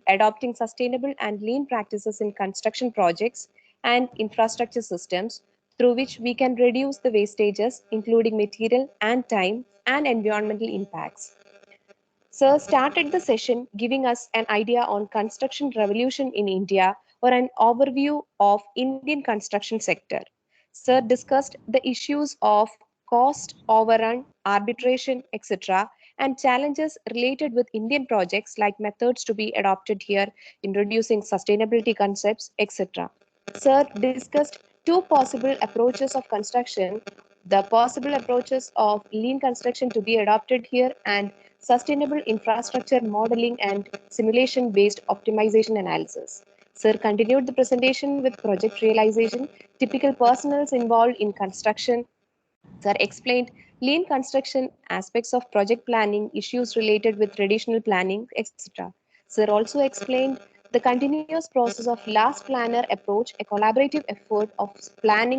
adopting sustainable and lean practices in construction projects and infrastructure systems, through which we can reduce the wastages, including material and time and environmental impacts. Sir started the session giving us an idea on construction revolution in India or an overview of Indian construction sector. Sir discussed the issues of cost overrun, arbitration, etc., and challenges related with Indian projects like methods to be adopted here, introducing sustainability concepts, etc. Sir discussed two possible approaches of construction, the possible approaches of lean construction to be adopted here and sustainable infrastructure modeling and simulation based optimization analysis. Sir continued the presentation with project realization, typical personals involved in construction. Sir explained lean construction, aspects of project planning, issues related with traditional planning, etc. Sir also explained the continuous process of last planner approach, a collaborative effort of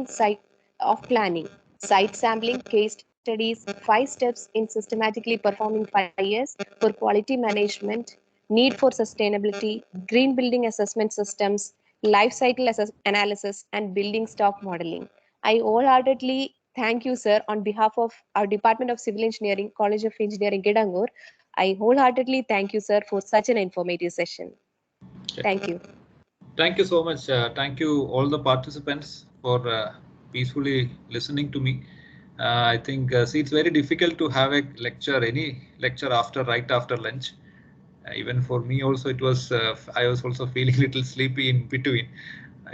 site sampling, case studies, 5 steps in systematically performing 5 years for quality management, need for sustainability, green building assessment systems, life cycle analysis, and building stock modeling. I wholeheartedly thank you, sir, on behalf of our Department of Civil Engineering, College of Engineering, Kidangur. I wholeheartedly thank you, sir, for such an informative session. Thank you. Thank you so much. Thank you all the participants for peacefully listening to me. I think see, it's very difficult to have any lecture right after lunch. Even for me also, it was I was also feeling a little sleepy in between.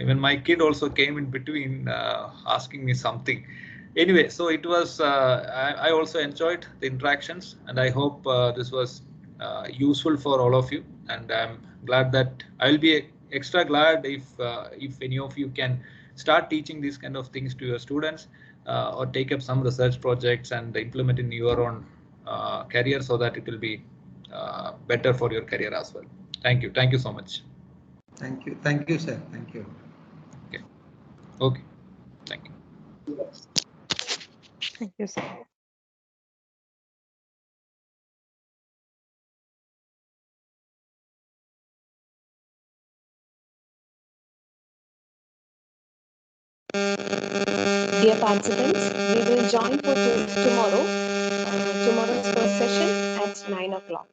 Even my kid also came in between asking me something. Anyway, so it was I also enjoyed the interactions, and I hope this was useful for all of you, and I'm glad that I'll be extra glad if any of you can start teaching these kind of things to your students or take up some research projects and implement in your own career, so that it will be better for your career as well. Thank you so much. Thank you, sir. Thank you. Okay, thank you. Thank you, sir. Dear participants, we will join for tomorrow's first session at 9 o'clock.